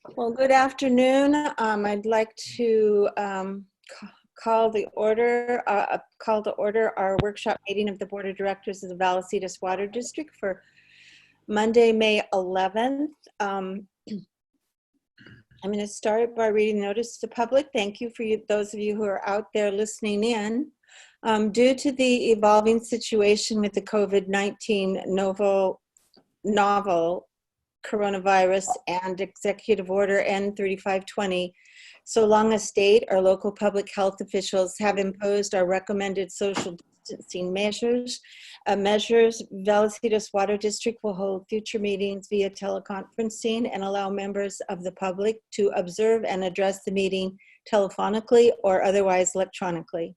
Well, good afternoon. I'd like to call to order our workshop meeting of the Board of Directors of the Vallecitos Water District for Monday, May 11th. I'm going to start by reading notice to the public. Thank you for those of you who are out there listening in. Due to the evolving situation with the COVID-19 novel coronavirus and Executive Order N3520, so long as state or local public health officials have imposed our recommended social distancing measures, Vallecitos Water District will hold future meetings via teleconferencing and allow members of the public to observe and address the meeting telephonically or otherwise electronically.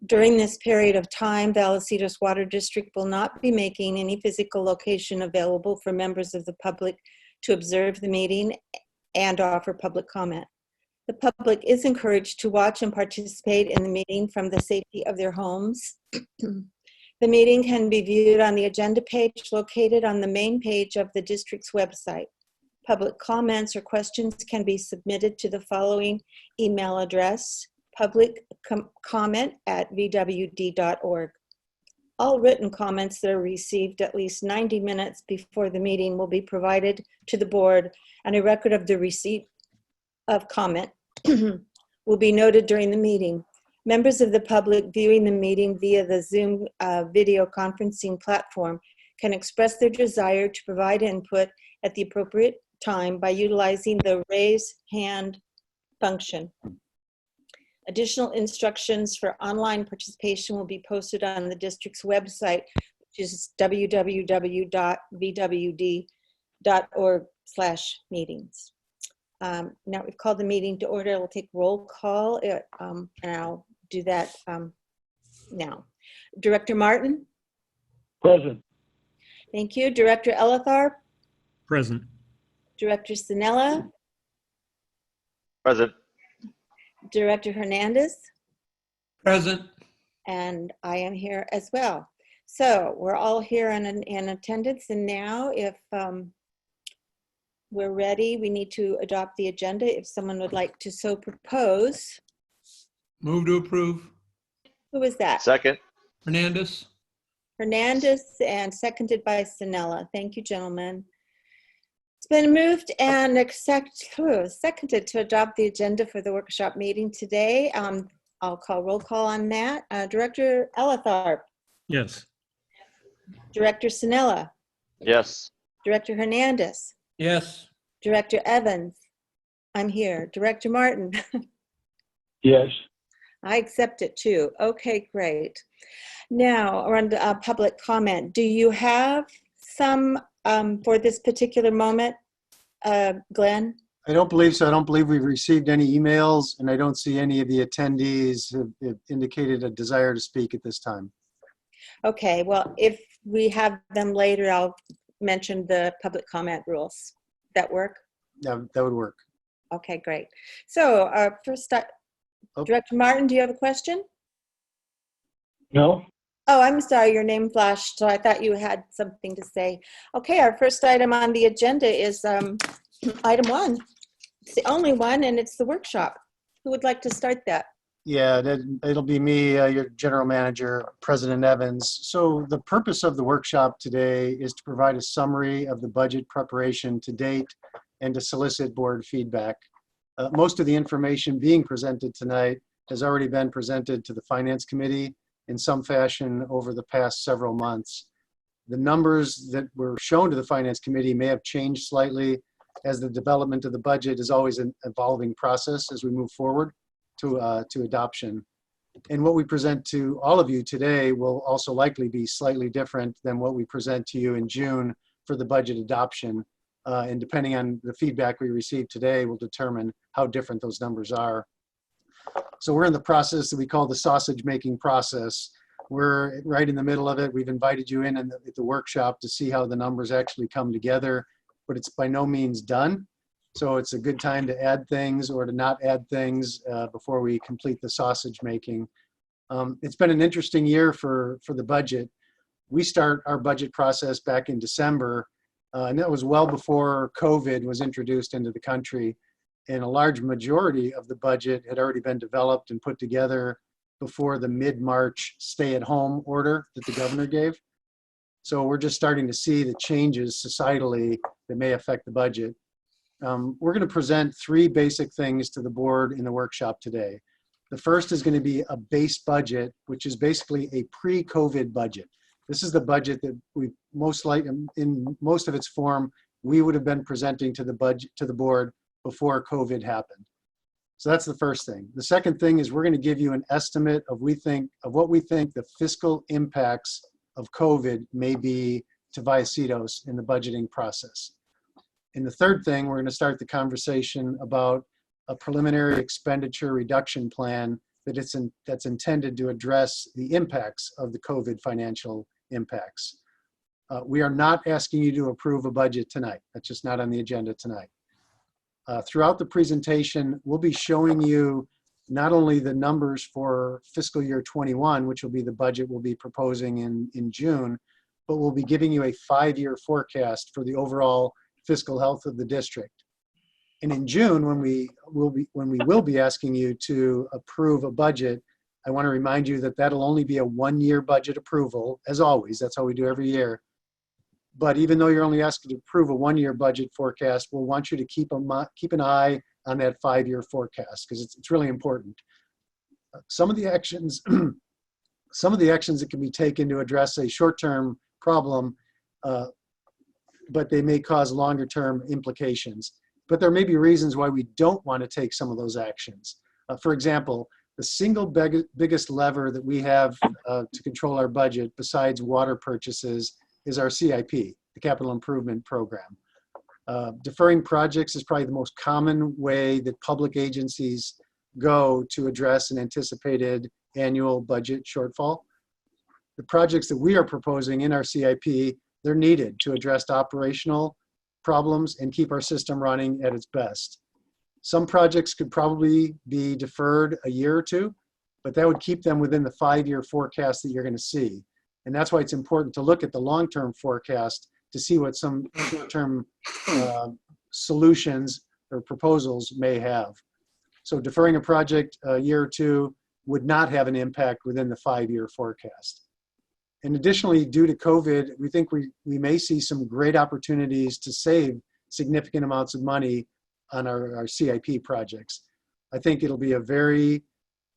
During this period of time, Vallecitos Water District will not be making any physical location available for members of the public to observe the meeting and offer public comment. The public is encouraged to watch and participate in the meeting from the safety of their homes. The meeting can be viewed on the agenda page located on the main page of the district's website. Public comments or questions can be submitted to the following email address: publiccomment@vwd.org. All written comments that are received at least 90 minutes before the meeting will be provided to the board, and a record of the receipt of comment will be noted during the meeting. Members of the public viewing the meeting via the Zoom video conferencing platform can express their desire to provide input at the appropriate time by utilizing the raise hand function. Additional instructions for online participation will be posted on the district's website, which is www.vwd.org/meetings. Now we've called the meeting to order. We'll take roll call, and I'll do that now. Director Martin? Present. Thank you. Director Elithar? Present. Director Sinella? Present. Director Hernandez? Present. And I am here as well. So we're all here in attendance, and now if we're ready, we need to adopt the agenda if someone would like to so propose. Move to approve. Who is that? Second. Hernandez. Hernandez, and seconded by Sinella. Thank you, gentlemen. It's been moved and seconded to adopt the agenda for the workshop meeting today. I'll call roll call on that. Director Elithar? Yes. Director Sinella? Yes. Director Hernandez? Yes. Director Evans? I'm here. Director Martin? Yes. I accept it too. Okay, great. Now, around public comment. Do you have some for this particular moment, Glenn? I don't believe so. I don't believe we've received any emails, and I don't see any of the attendees have indicated a desire to speak at this time. Okay, well, if we have them later, I'll mention the public comment rules. That work? That would work. Okay, great. So first, Director Martin, do you have a question? No. Oh, I'm sorry, your name flashed, so I thought you had something to say. Okay, our first item on the agenda is item 1. It's the only one, and it's the workshop. Who would like to start that? Yeah, it'll be me, your general manager, President Evans. So the purpose of the workshop today is to provide a summary of the budget preparation to date and to solicit board feedback. Most of the information being presented tonight has already been presented to the Finance Committee in some fashion over the past several months. The numbers that were shown to the Finance Committee may have changed slightly, as the development of the budget is always an evolving process as we move forward to adoption. And what we present to all of you today will also likely be slightly different than what we present to you in June for the budget adoption. And depending on the feedback we receive today will determine how different those numbers are. So we're in the process that we call the sausage making process. We're right in the middle of it. We've invited you in at the workshop to see how the numbers actually come together, but it's by no means done. So it's a good time to add things or to not add things before we complete the sausage making. It's been an interesting year for the budget. We start our budget process back in December, And that was well before COVID was introduced into the country. And a large majority of the budget had already been developed and put together before the mid-March stay-at-home order that the governor gave. So we're just starting to see the changes societally that may affect the budget. We're going to present three basic things to the board in the workshop today. The first is going to be a base budget, which is basically a pre-COVID budget. This is the budget that we most likely, in most of its form, we would have been presenting to the board before COVID happened. So that's the first thing. The second thing is we're going to give you an estimate of what we think the fiscal impacts of COVID may be to Vallecitos in the budgeting process. And the third thing, we're going to start the conversation about a preliminary expenditure reduction plan that's intended to address the impacts of the COVID financial impacts. We are not asking you to approve a budget tonight. That's just not on the agenda tonight. Throughout the presentation, we'll be showing you not only the numbers for fiscal year 21, which will be the budget we'll be proposing in June, but we'll be giving you a 5-year forecast for the overall fiscal health of the district. And in June, when we will be asking you to approve a budget, I want to remind you that that'll only be a 1-year budget approval, as always. That's how we do every year. But even though you're only asked to approve a 1-year budget forecast, we'll want you to keep an eye on that 5-year forecast because it's really important. Some of the actions that can be taken to address a short-term problem, but they may cause longer-term implications. But there may be reasons why we don't want to take some of those actions. For example, the single biggest lever that we have to control our budget besides water purchases is our CIP, the Capital Improvement Program. Deferring projects is probably the most common way that public agencies go to address an anticipated annual budget shortfall. The projects that we are proposing in our CIP, they're needed to address operational problems and keep our system running at its best. Some projects could probably be deferred a year or two, but that would keep them within the 5-year forecast that you're going to see. And that's why it's important to look at the long-term forecast to see what some short-term solutions or proposals may have. So deferring a project a year or two would not have an impact within the 5-year forecast. And additionally, due to COVID, we think we may see some great opportunities to save significant amounts of money on our CIP projects. I think it'll be a very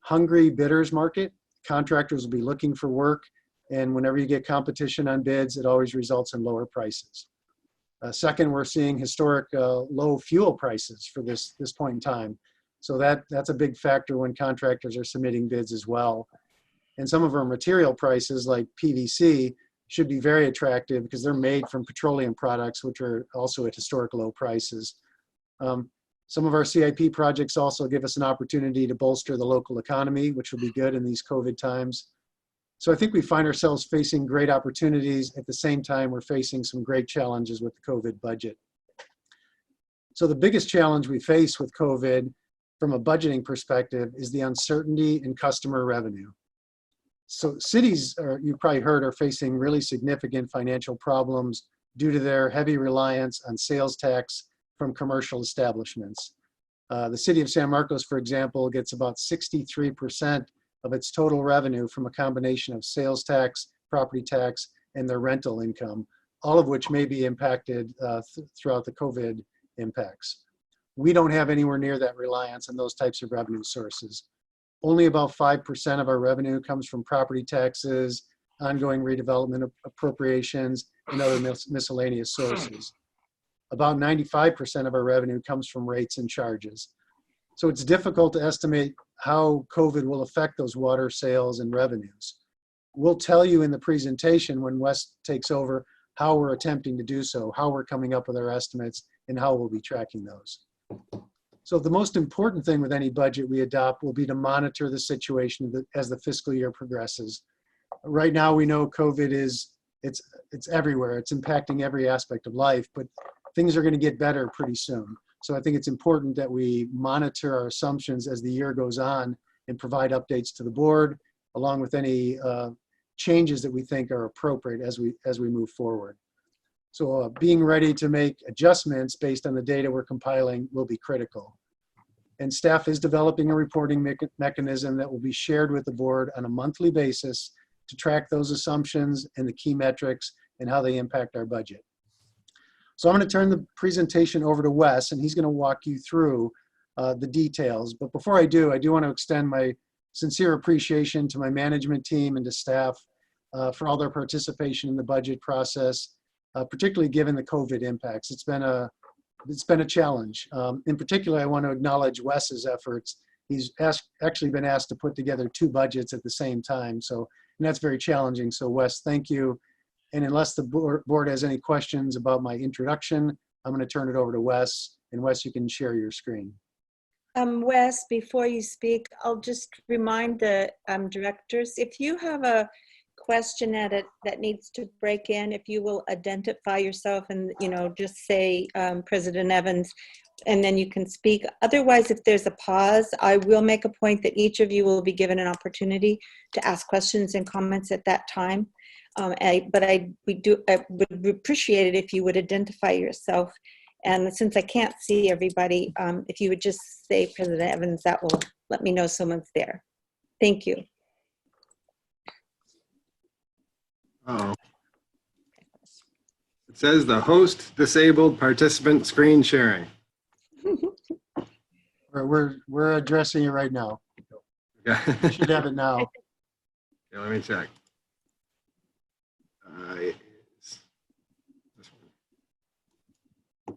hungry bidders market. Contractors will be looking for work. And whenever you get competition on bids, it always results in lower prices. Second, we're seeing historic low fuel prices for this point in time. So that's a big factor when contractors are submitting bids as well. And some of our material prices like PVC should be very attractive because they're made from petroleum products, which are also at historic low prices. Some of our CIP projects also give us an opportunity to bolster the local economy, which will be good in these COVID times. So I think we find ourselves facing great opportunities. At the same time, we're facing some great challenges with the COVID budget. So the biggest challenge we face with COVID from a budgeting perspective is the uncertainty in customer revenue. So cities, you've probably heard, are facing really significant financial problems due to their heavy reliance on sales tax from commercial establishments. The city of San Marcos, for example, gets about 63% of its total revenue from a combination of sales tax, property tax, and their rental income, all of which may be impacted throughout the COVID impacts. We don't have anywhere near that reliance on those types of revenue sources. Only about 5% of our revenue comes from property taxes, ongoing redevelopment appropriations, and other miscellaneous sources. About 95% of our revenue comes from rates and charges. So it's difficult to estimate how COVID will affect those water sales and revenues. We'll tell you in the presentation when Wes takes over how we're attempting to do so, how we're coming up with our estimates, and how we'll be tracking those. So the most important thing with any budget we adopt will be to monitor the situation as the fiscal year progresses. Right now we know COVID it's everywhere. It's impacting every aspect of life, but things are going to get better pretty soon. So I think it's important that we monitor our assumptions as the year goes on and provide updates to the board, along with any changes that we think are appropriate as we move forward. So being ready to make adjustments based on the data we're compiling will be critical. And staff is developing a reporting mechanism that will be shared with the board on a monthly basis to track those assumptions and the key metrics and how they impact our budget. So I'm going to turn the presentation over to Wes, and he's going to walk you through the details. But before I do want to extend my sincere appreciation to my management team and to staff for all their participation in the budget process, particularly given the COVID impacts. It's been a challenge. In particular, I want to acknowledge Wes's efforts. He's actually been asked to put together 2 budgets at the same time, and that's very challenging. So Wes, thank you. And unless the board has any questions about my introduction, I'm going to turn it over to Wes. And Wes, you can share your screen. Wes, before you speak, I'll just remind the directors, if you have a question that needs to break in, if you will identify yourself and, just say President Evans, and then you can speak. Otherwise, if there's a pause, I will make a point that each of you will be given an opportunity to ask questions and comments at that time. I would appreciate it if you would identify yourself. And since I can't see everybody, if you would just say President Evans, that will let me know someone's there. Thank you. Uh-oh. It says the host disabled participant screen sharing. We're addressing it right now. Okay. You should have it now. Okay, let me check. It's this one.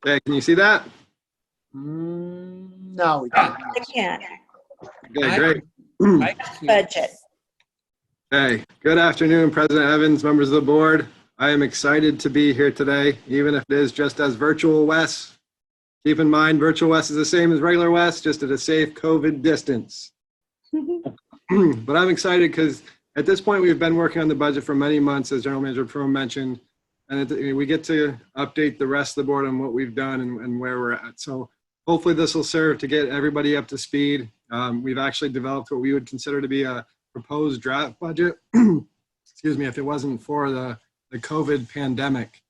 Okay, can you see that? Now we can. I can't. Okay, great. Budget. Hey, good afternoon, President Evans, members of the board. I am excited to be here today, even if it is just as virtual Wes. Keep in mind, virtual Wes is the same as regular Wes, just at a safe COVID distance. But I'm excited because at this point, we've been working on the budget for many months, as General Manager Pro mentioned, and we get to update the rest of the board on what we've done and where we're at. So hopefully this will serve to get everybody up to speed. We've actually developed what we would consider to be a proposed draft budget, excuse me, if it wasn't for the COVID pandemic.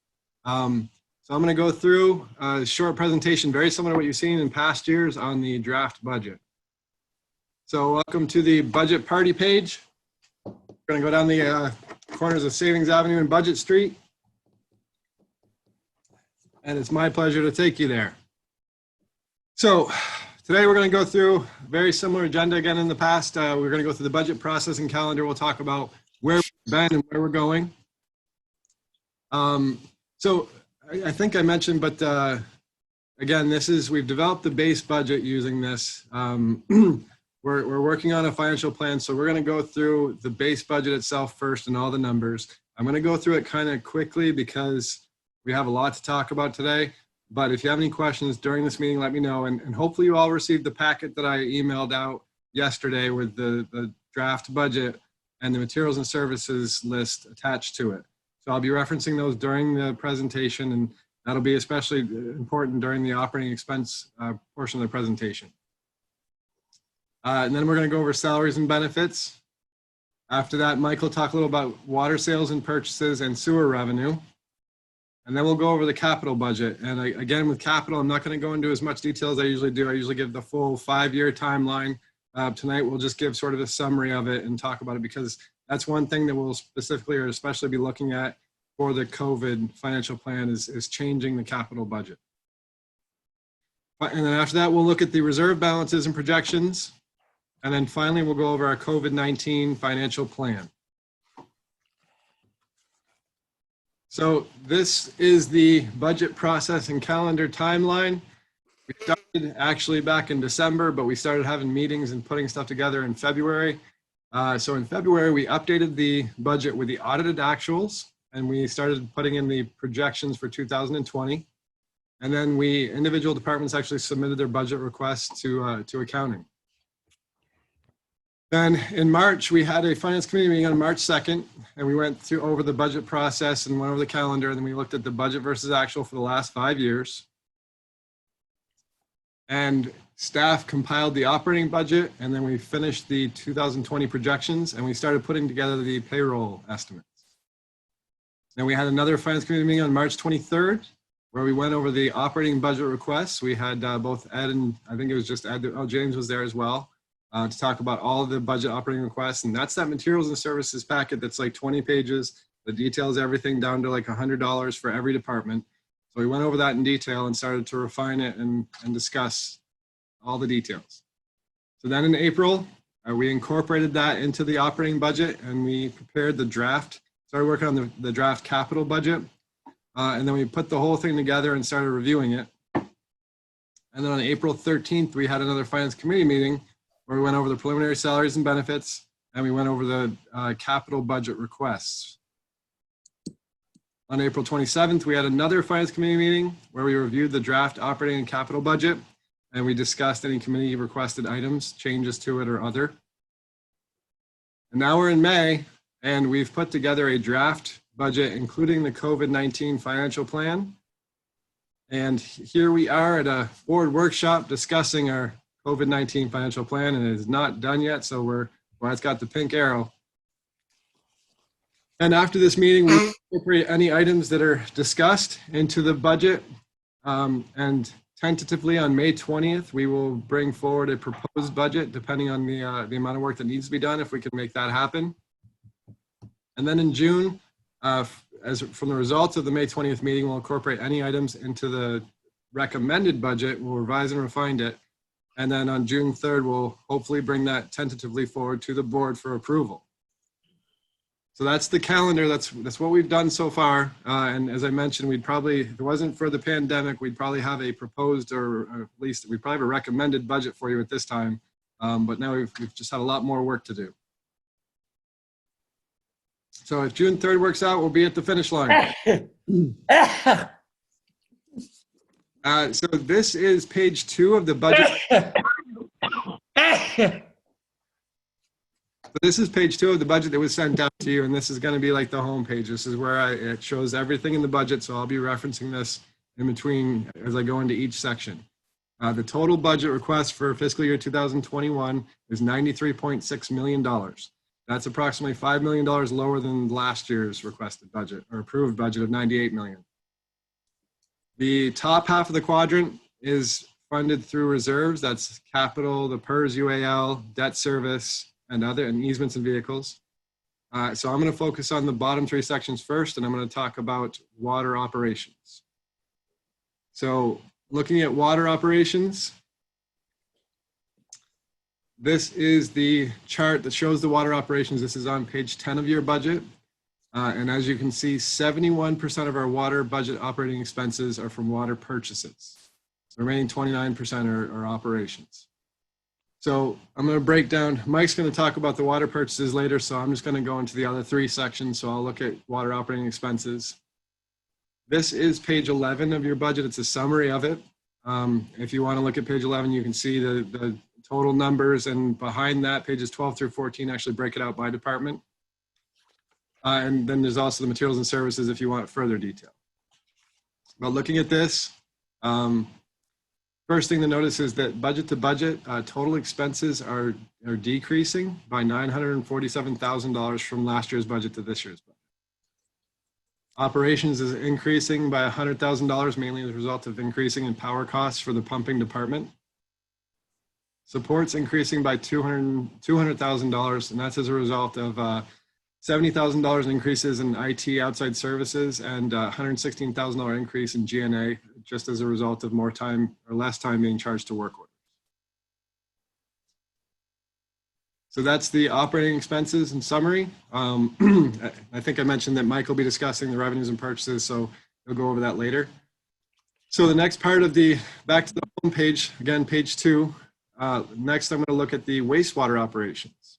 So I'm going to go through a short presentation, very similar to what you've seen in past years on the draft budget. So welcome to the budget party page. We're going to go down the corners of Savings Avenue and Budget Street. And it's my pleasure to take you there. So today we're going to go through a very similar agenda again in the past. We're going to go through the budget process and calendar. We'll talk about where we've been and where we're going. So I think I mentioned, but again, we've developed the base budget using this. We're working on a financial plan, so we're going to go through the base budget itself first and all the numbers. I'm going to go through it kind of quickly because we have a lot to talk about today. But if you have any questions during this meeting, let me know. And hopefully you all received the packet that I emailed out yesterday with the draft budget and the materials and services list attached to it. So I'll be referencing those during the presentation, and that'll be especially important during the operating expense portion of the presentation. And then we're going to go over salaries and benefits. After that, Mike will talk a little about water sales and purchases and sewer revenue. And then we'll go over the capital budget. And again, with capital, I'm not going to go into as much detail as I usually do. I usually give the full 5-year timeline. Tonight, we'll just give sort of a summary of it and talk about it because that's one thing that we'll specifically or especially be looking at for the COVID financial plan is changing the capital budget. And then after that, we'll look at the reserve balances and projections. And then finally, we'll go over our COVID-19 financial plan. So this is the budget process and calendar timeline. We started actually back in December, but we started having meetings and putting stuff together in February. So in February, we updated the budget with the audited actuals, and we started putting in the projections for 2020. And then individual departments actually submitted their budget requests to accounting. Then in March, we had a finance committee meeting on March 2nd, and we went over the budget process and went over the calendar, and then we looked at the budget versus actual for the last 5 years. And staff compiled the operating budget, and then we finished the 2020 projections, and we started putting together the payroll estimates. Then we had another finance committee meeting on March 23rd, where we went over the operating budget requests. We had both Ed and I think it was just Ed, oh, James was there as well, to talk about all of the budget operating requests. And that's that materials and services packet that's like 20 pages that details everything down to like $100 for every department. So we went over that in detail and started to refine it and discuss all the details. So then in April, we incorporated that into the operating budget and we prepared the draft, started working on the draft capital budget. And then we put the whole thing together and started reviewing it. And then on April 13th, we had another finance committee meeting where we went over the preliminary salaries and benefits and we went over the capital budget requests. On April 27th, we had another finance committee meeting where we reviewed the draft operating and capital budget and we discussed any committee requested items, changes to it or other. And now we're in May and we've put together a draft budget, including the COVID-19 financial plan. And here we are at a board workshop discussing our COVID-19 financial plan, and it is not done yet. So well, it's got the pink arrow. And after this meeting, we incorporate any items that are discussed into the budget. And tentatively on May 20th, we will bring forward a proposed budget, depending on the amount of work that needs to be done, if we can make that happen. And then in June, as from the results of the May 20th meeting, we'll incorporate any items into the recommended budget. We'll revise and refine it. And then on June 3rd, we'll hopefully bring that tentatively forward to the board for approval. So that's the calendar. That's what we've done so far. And as I mentioned, we'd probably, if it wasn't for the pandemic, we'd probably have a proposed or at least we'd probably have a recommended budget for you at this time. But now we've just had a lot more work to do. So if June 3rd works out, we'll be at the finish line. So this is page 2 of the budget. So this is page 2 of the budget that was sent out to you, and this is going to be like the home page. This is where it shows everything in the budget, so I'll be referencing this in between as I go into each section. The total budget request for fiscal year 2021 is $93.6 million. That's approximately $5 million lower than last year's requested budget or approved budget of $98 million. The top half of the quadrant is funded through reserves. That's capital, the PERS UAL, debt service, and other, and easements and vehicles. So I'm going to focus on the bottom 3 sections first, and I'm going to talk about water operations. So looking at water operations, this is the chart that shows the water operations. This is on page 10 of your budget. And as you can see, 71% of our water budget operating expenses are from water purchases. The remaining 29% are operations. So I'm going to break down, Mike's going to talk about the water purchases later, so I'm just going to go into the other 3 sections. So I'll look at water operating expenses. This is page 11 of your budget. It's a summary of it. If you want to look at page 11, you can see the total numbers, and behind that, pages 12 through 14 actually break it out by department. And then there's also the materials and services if you want further detail. But looking at this, first thing to notice is that budget to budget, total expenses are decreasing by $947,000 from last year's budget to this year's budget. Operations is increasing by $100,000, mainly as a result of increasing in power costs for the pumping department. Support's increasing by $200,000, and that's as a result of $70,000 in increases in IT outside services and $116,000 increase in G&A, just as a result of more time or less time being charged to work orders. So that's the operating expenses in summary. I think I mentioned that Mike will be discussing the revenues and purchases, so he'll go over that later. So the next part of back to the home page, again, page 2. Next, I'm going to look at the wastewater operations.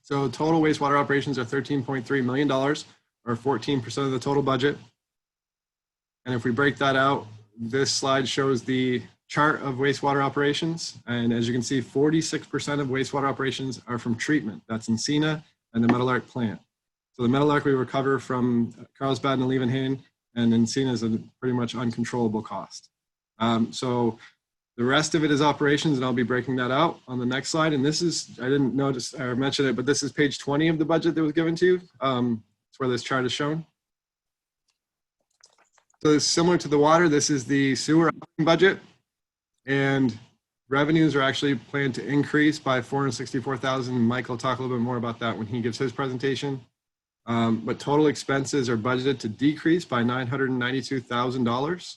So total wastewater operations are $13.3 million, or 14% of the total budget. And if we break that out, this slide shows the chart of wastewater operations. And as you can see, 46% of wastewater operations are from treatment. That's Encina and the Metal Arc plant. So the Metal Arc we recover from Carlsbad and Leeuwenhoek, and Encina is a pretty much uncontrollable cost. So the rest of it is operations, and I'll be breaking that out on the next slide. And this is, I didn't notice or mention it, but this is page 20 of the budget that was given to you. 20 where this chart is shown. So it's similar to the water. This is the sewer operating budget, and revenues are actually planned to increase by 464,000. Mike will talk a little bit more about that when he gives his presentation. But total expenses are budgeted to decrease by $992,000.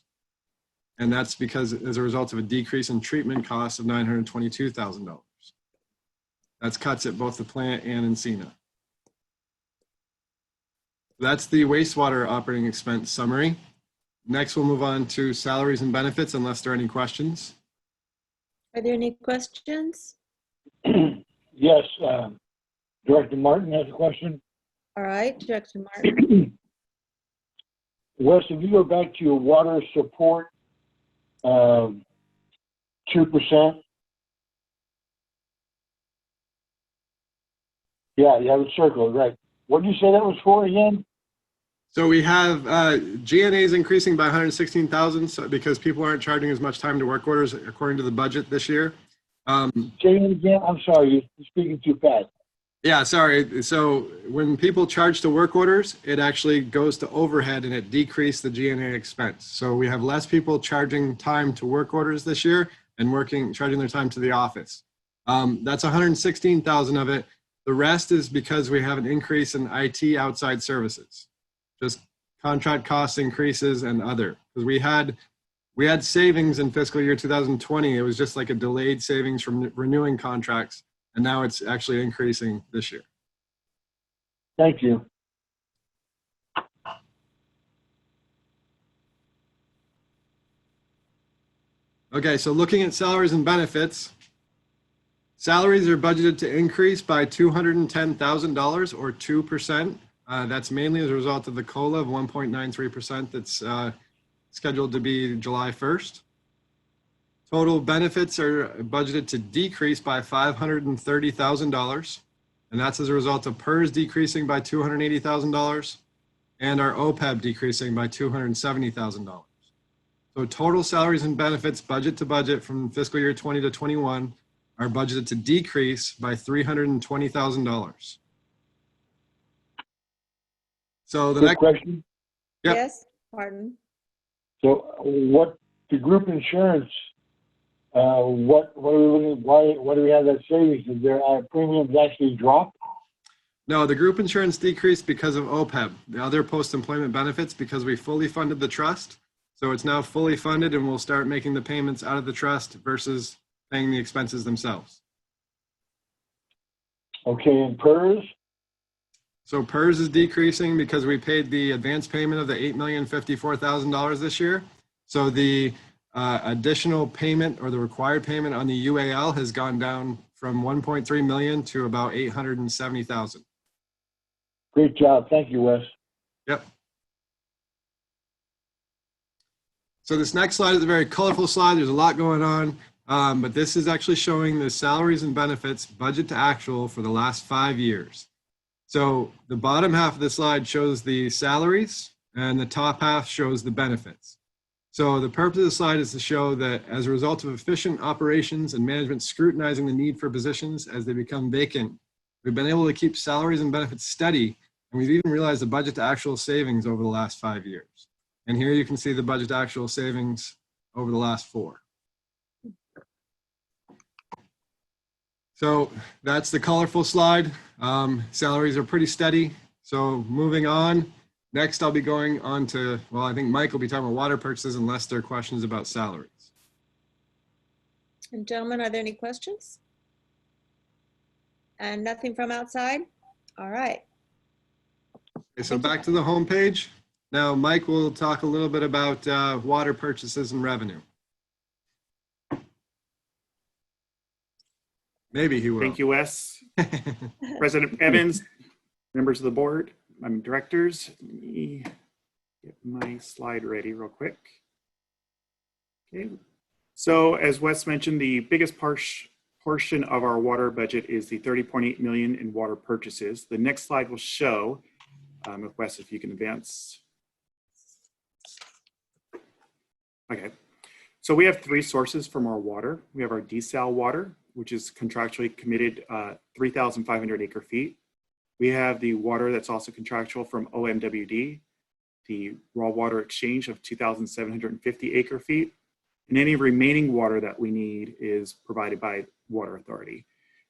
And that's because as a result of a decrease in treatment costs of $922,000. That's cuts at both the plant and Encina. That's the wastewater operating expense summary. Next, we'll move on to salaries and benefits, unless there are any questions. Are there any questions? Yes, Director Martin has a question. All right, Director Martin. Wes, if you go back to your water support, 2%. Yeah, you have it circled, right. What did you say that was for again? So we have G&As increasing by 116,000 because people aren't charging as much time to work orders according to the budget this year. Say it again. I'm sorry, you're speaking too fast. Yeah, sorry. So when people charge to work orders, it actually goes to overhead and it decreased the G&A expense. So we have less people charging time to work orders this year and charging their time to the office. That's 116,000 of it. The rest is because we have an increase in IT outside services, just contract cost increases and other. Because we had savings in fiscal year 2020. It was just like a delayed savings from renewing contracts. And now it's actually increasing this year. Thank you. Okay, so looking at salaries and benefits, salaries are budgeted to increase by $210,000 or 2%. That's mainly as a result of the COLA of 1.93% that's scheduled to be July 1st. Total benefits are budgeted to decrease by $530,000, and that's as a result of PERS decreasing by $280,000 and our OPEB decreasing by $270,000. So total salaries and benefits budget to budget from fiscal year 20 to 21 are budgeted to decrease by $320,000. So the Quick next question. Yep. Yes, pardon. So what the group insurance, what are we looking, why do we have that savings? Is there our premiums actually drop? No, the group insurance decreased because of OPEB, the other post-employment benefits, because we fully funded the trust. So it's now fully funded and we'll start making the payments out of the trust versus paying the expenses themselves. Okay, and PERS? So PERS is decreasing because we paid the advance payment of the $8,054,000 this year. So the additional payment or the required payment on the UAL has gone down from 1.3 million to about 870,000. Great job. Thank you, Wes. Yep. So this next slide is a very colorful slide. There's a lot going on, but this is actually showing the salaries and benefits budget to actual for the last 5 years. So the bottom half of the slide shows the salaries and the top half shows the benefits. So the purpose of the slide is to show that as a result of efficient operations and management scrutinizing the need for positions as they become vacant, we've been able to keep salaries and benefits steady, and we've even realized the budget to actual savings over the last 5 years. And here you can see the budget to actual savings over the last 4. So that's the colorful slide. Salaries are pretty steady. So moving on, next I'll be going on to, well, I think Mike will be talking about water purchases unless there are questions about salaries. And gentlemen, are there any questions? And nothing from outside? All right. Okay, so back to the home page. Now Mike will talk a little bit about water purchases and revenue. Maybe he will. Thank you, Wes. President Evans, members of the board, directors. Let me get my slide ready real quick. Okay. So as Wes mentioned, the biggest portion of our water budget is the 30.8 million in water purchases. The next slide will show, if Wes, if you can advance. Okay. So we have 3 sources from our water. We have our desal water, which is contractually committed 3,500 acre feet. We have the water that's also contractual from OMWD, the raw water exchange of 2,750 acre feet, and any remaining water that we need is provided by Water Authority.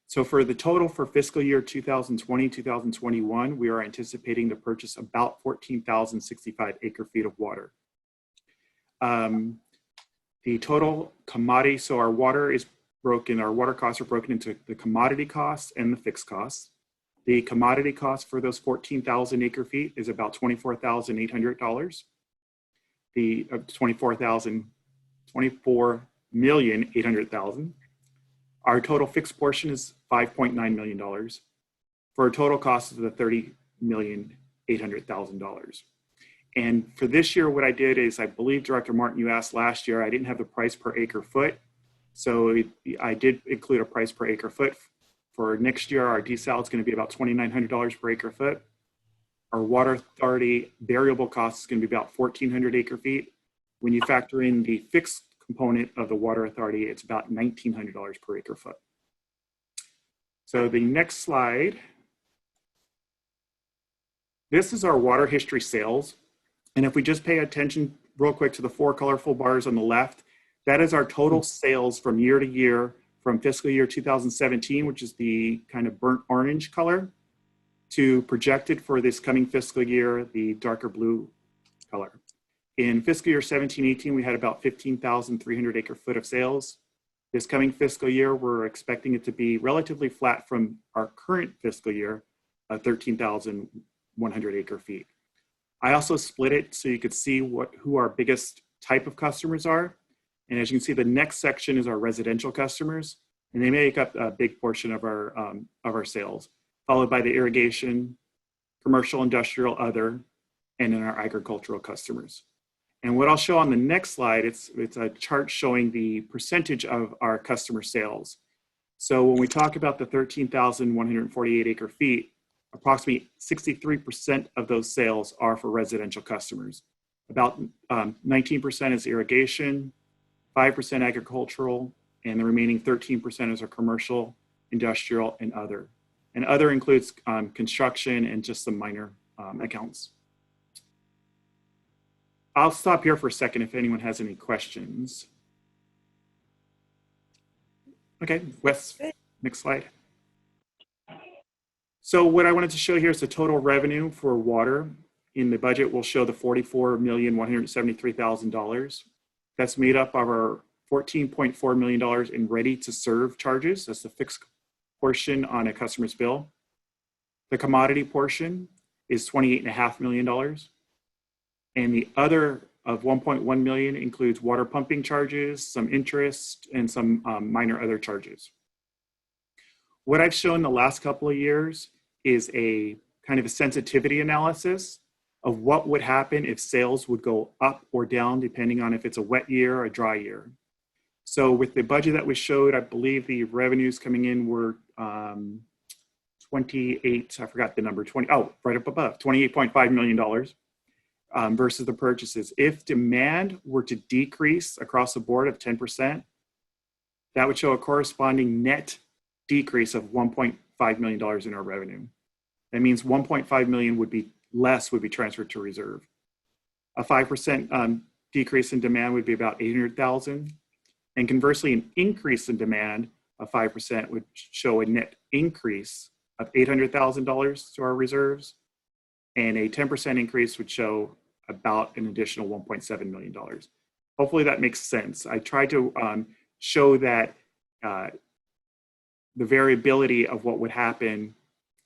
So for the total for fiscal year 2020, 2021, we are anticipating to purchase about 14,065 acre feet of water. The total commodity, so our water is broken, our water costs are broken into the commodity costs and the fixed costs. The commodity cost for those 14,000 acre feet is about $24,800. The $24,800,000. Our total fixed portion is $5.9 million for a total cost of the $30,800,000. And for this year, what I did is, I believe Director Martin, you asked last year, I didn't have the price per acre foot. So I did include a price per acre foot. For next year, our desal is going to be about $2,900 per acre foot. Our Water Authority variable cost is going to be about 1,400 acre feet. When you factor in the fixed component of the Water Authority, it's about $1,900 per acre foot. So the next slide. This is our water history sales. And if we just pay attention real quick to the 4 colorful bars on the left, that is our total sales from year to year from fiscal year 2017, which is the kind of burnt orange color, to projected for this coming fiscal year, the darker blue color. In fiscal year 17-18, we had about 15,300 acre foot of sales. This coming fiscal year, we're expecting it to be relatively flat from our current fiscal year of 13,100 acre feet. I also split it so you could see who our biggest type of customers are. And as you can see, the next section is our residential customers, and they make up a big portion of our sales, followed by the irrigation, commercial, industrial, other, and then our agricultural customers. And what I'll show on the next slide, it's a chart showing the percentage of our customer sales. So when we talk about the 13,148 acre feet, approximately 63% of those sales are for residential customers. About 19% is irrigation, 5% agricultural, and the remaining 13% is our commercial, industrial, and other. And other includes construction and just some minor accounts. I'll stop here for a second if anyone has any questions. Okay, Wes, next slide. So what I wanted to show here is the total revenue for water. In the budget, we'll show the $44,173,000. That's made up of our $14.4 million in ready to serve charges. That's the fixed portion on a customer's bill. The commodity portion is $28.5 million. And the other of $1.1 million includes water pumping charges, some interest, and some minor other charges. What I've shown the last couple of years is a kind of a sensitivity analysis of what would happen if sales would go up or down depending on if it's a wet year or a dry year. So with the budget that we showed, I believe the revenues coming in were 28, I forgot the number, right up above, $28.5 million versus the purchases. If demand were to decrease across the board of 10%, that would show a corresponding net decrease of $1.5 million in our revenue. That means 1.5 million would be transferred to reserve. A 5% decrease in demand would be about 800,000. And conversely, an increase in demand of 5% would show a net increase of $800,000 to our reserves. And a 10% increase would show about an additional $1.7 million. Hopefully that makes sense. I tried to show that the variability of what would happen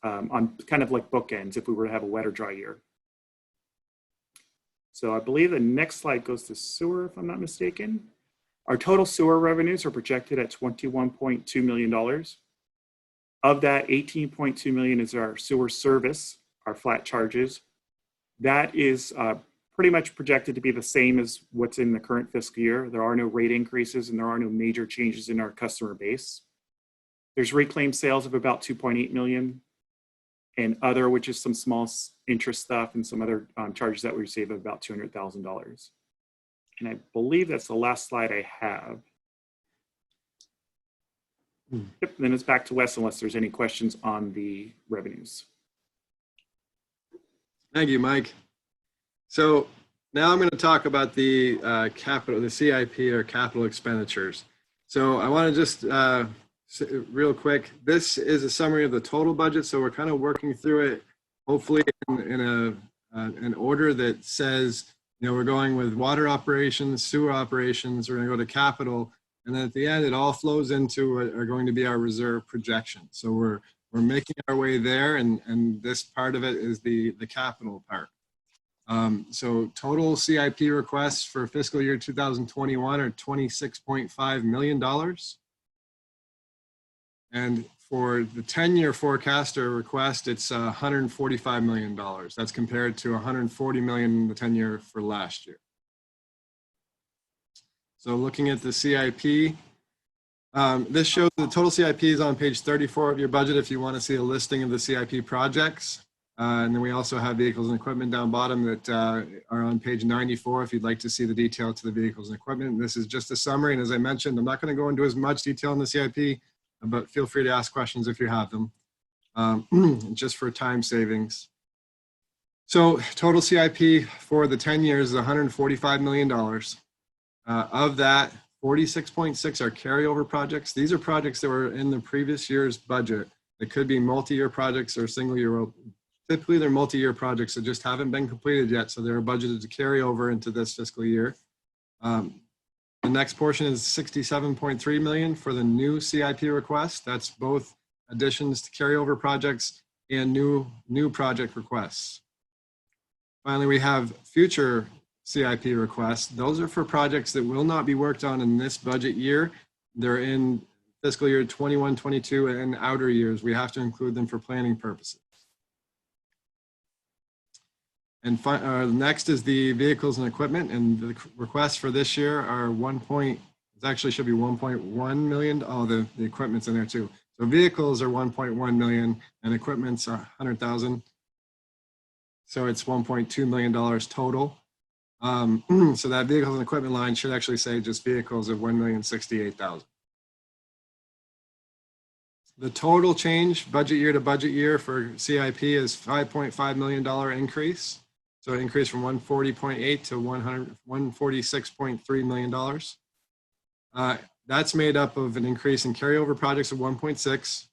on kind of like bookends if we were to have a wet or dry year. So I believe the next slide goes to sewer, if I'm not mistaken. Our total sewer revenues are projected at $21.2 million. Of that, $18.2 million is our sewer service, our flat charges. That is pretty much projected to be the same as what's in the current fiscal year. There are no rate increases and there are no major changes in our customer base. There's reclaimed sales of about 2.8 million and other, which is some small interest stuff and some other charges that we receive of about $200,000. And I believe that's the last slide I have. Yep, then it's back to Wes unless there's any questions on the revenues. Thank you, Mike. So now I'm going to talk about the the CIP or capital expenditures. So I want to just real quick, this is a summary of the total budget. So we're kind of working through it, hopefully in an order that says, we're going with water operations, sewer operations, we're going to go to capital. And then at the end, it all flows into what are going to be our reserve projections. So we're making our way there. And this part of it is the capital part. So total CIP requests for fiscal year 2021 are $26.5 million. And for the 10-year forecaster request, it's $145 million. That's compared to $140 million in the 10-year for last year. So looking at the CIP, this shows the total CIP is on page 34 of your budget if you want to see a listing of the CIP projects. And then we also have vehicles and equipment down bottom that are on page 94 if you'd like to see the detail to the vehicles and equipment. And this is just a summary. And as I mentioned, I'm not going to go into as much detail in the CIP, but feel free to ask questions if you have them, just for time savings. So total CIP for the 10 years is $145 million. Of that, 46.6 are carryover projects. These are projects that were in the previous year's budget. It could be multi-year projects or single-year. Typically, they're multi-year projects that just haven't been completed yet, so they're budgeted to carry over into this fiscal year. The next portion is 67.3 million for the new CIP request. That's both additions to carryover projects and new project requests. Finally, we have future CIP requests. Those are for projects that will not be worked on in this budget year. They're in fiscal year 21, 22, and outer years. We have to include them for planning purposes. And next is the vehicles and equipment, and the requests for this year are it actually should be 1.1 million. Oh, the equipment's in there too. So vehicles are 1.1 million and equipment's 100,000. So it's $1.2 million total. So that vehicles and equipment line should actually say just vehicles of 1,068,000. The total change budget year to budget year for CIP is $5.5 million increase. So it increased from 140.8 to $146.3 million. That's made up of an increase in carryover projects of 1.6.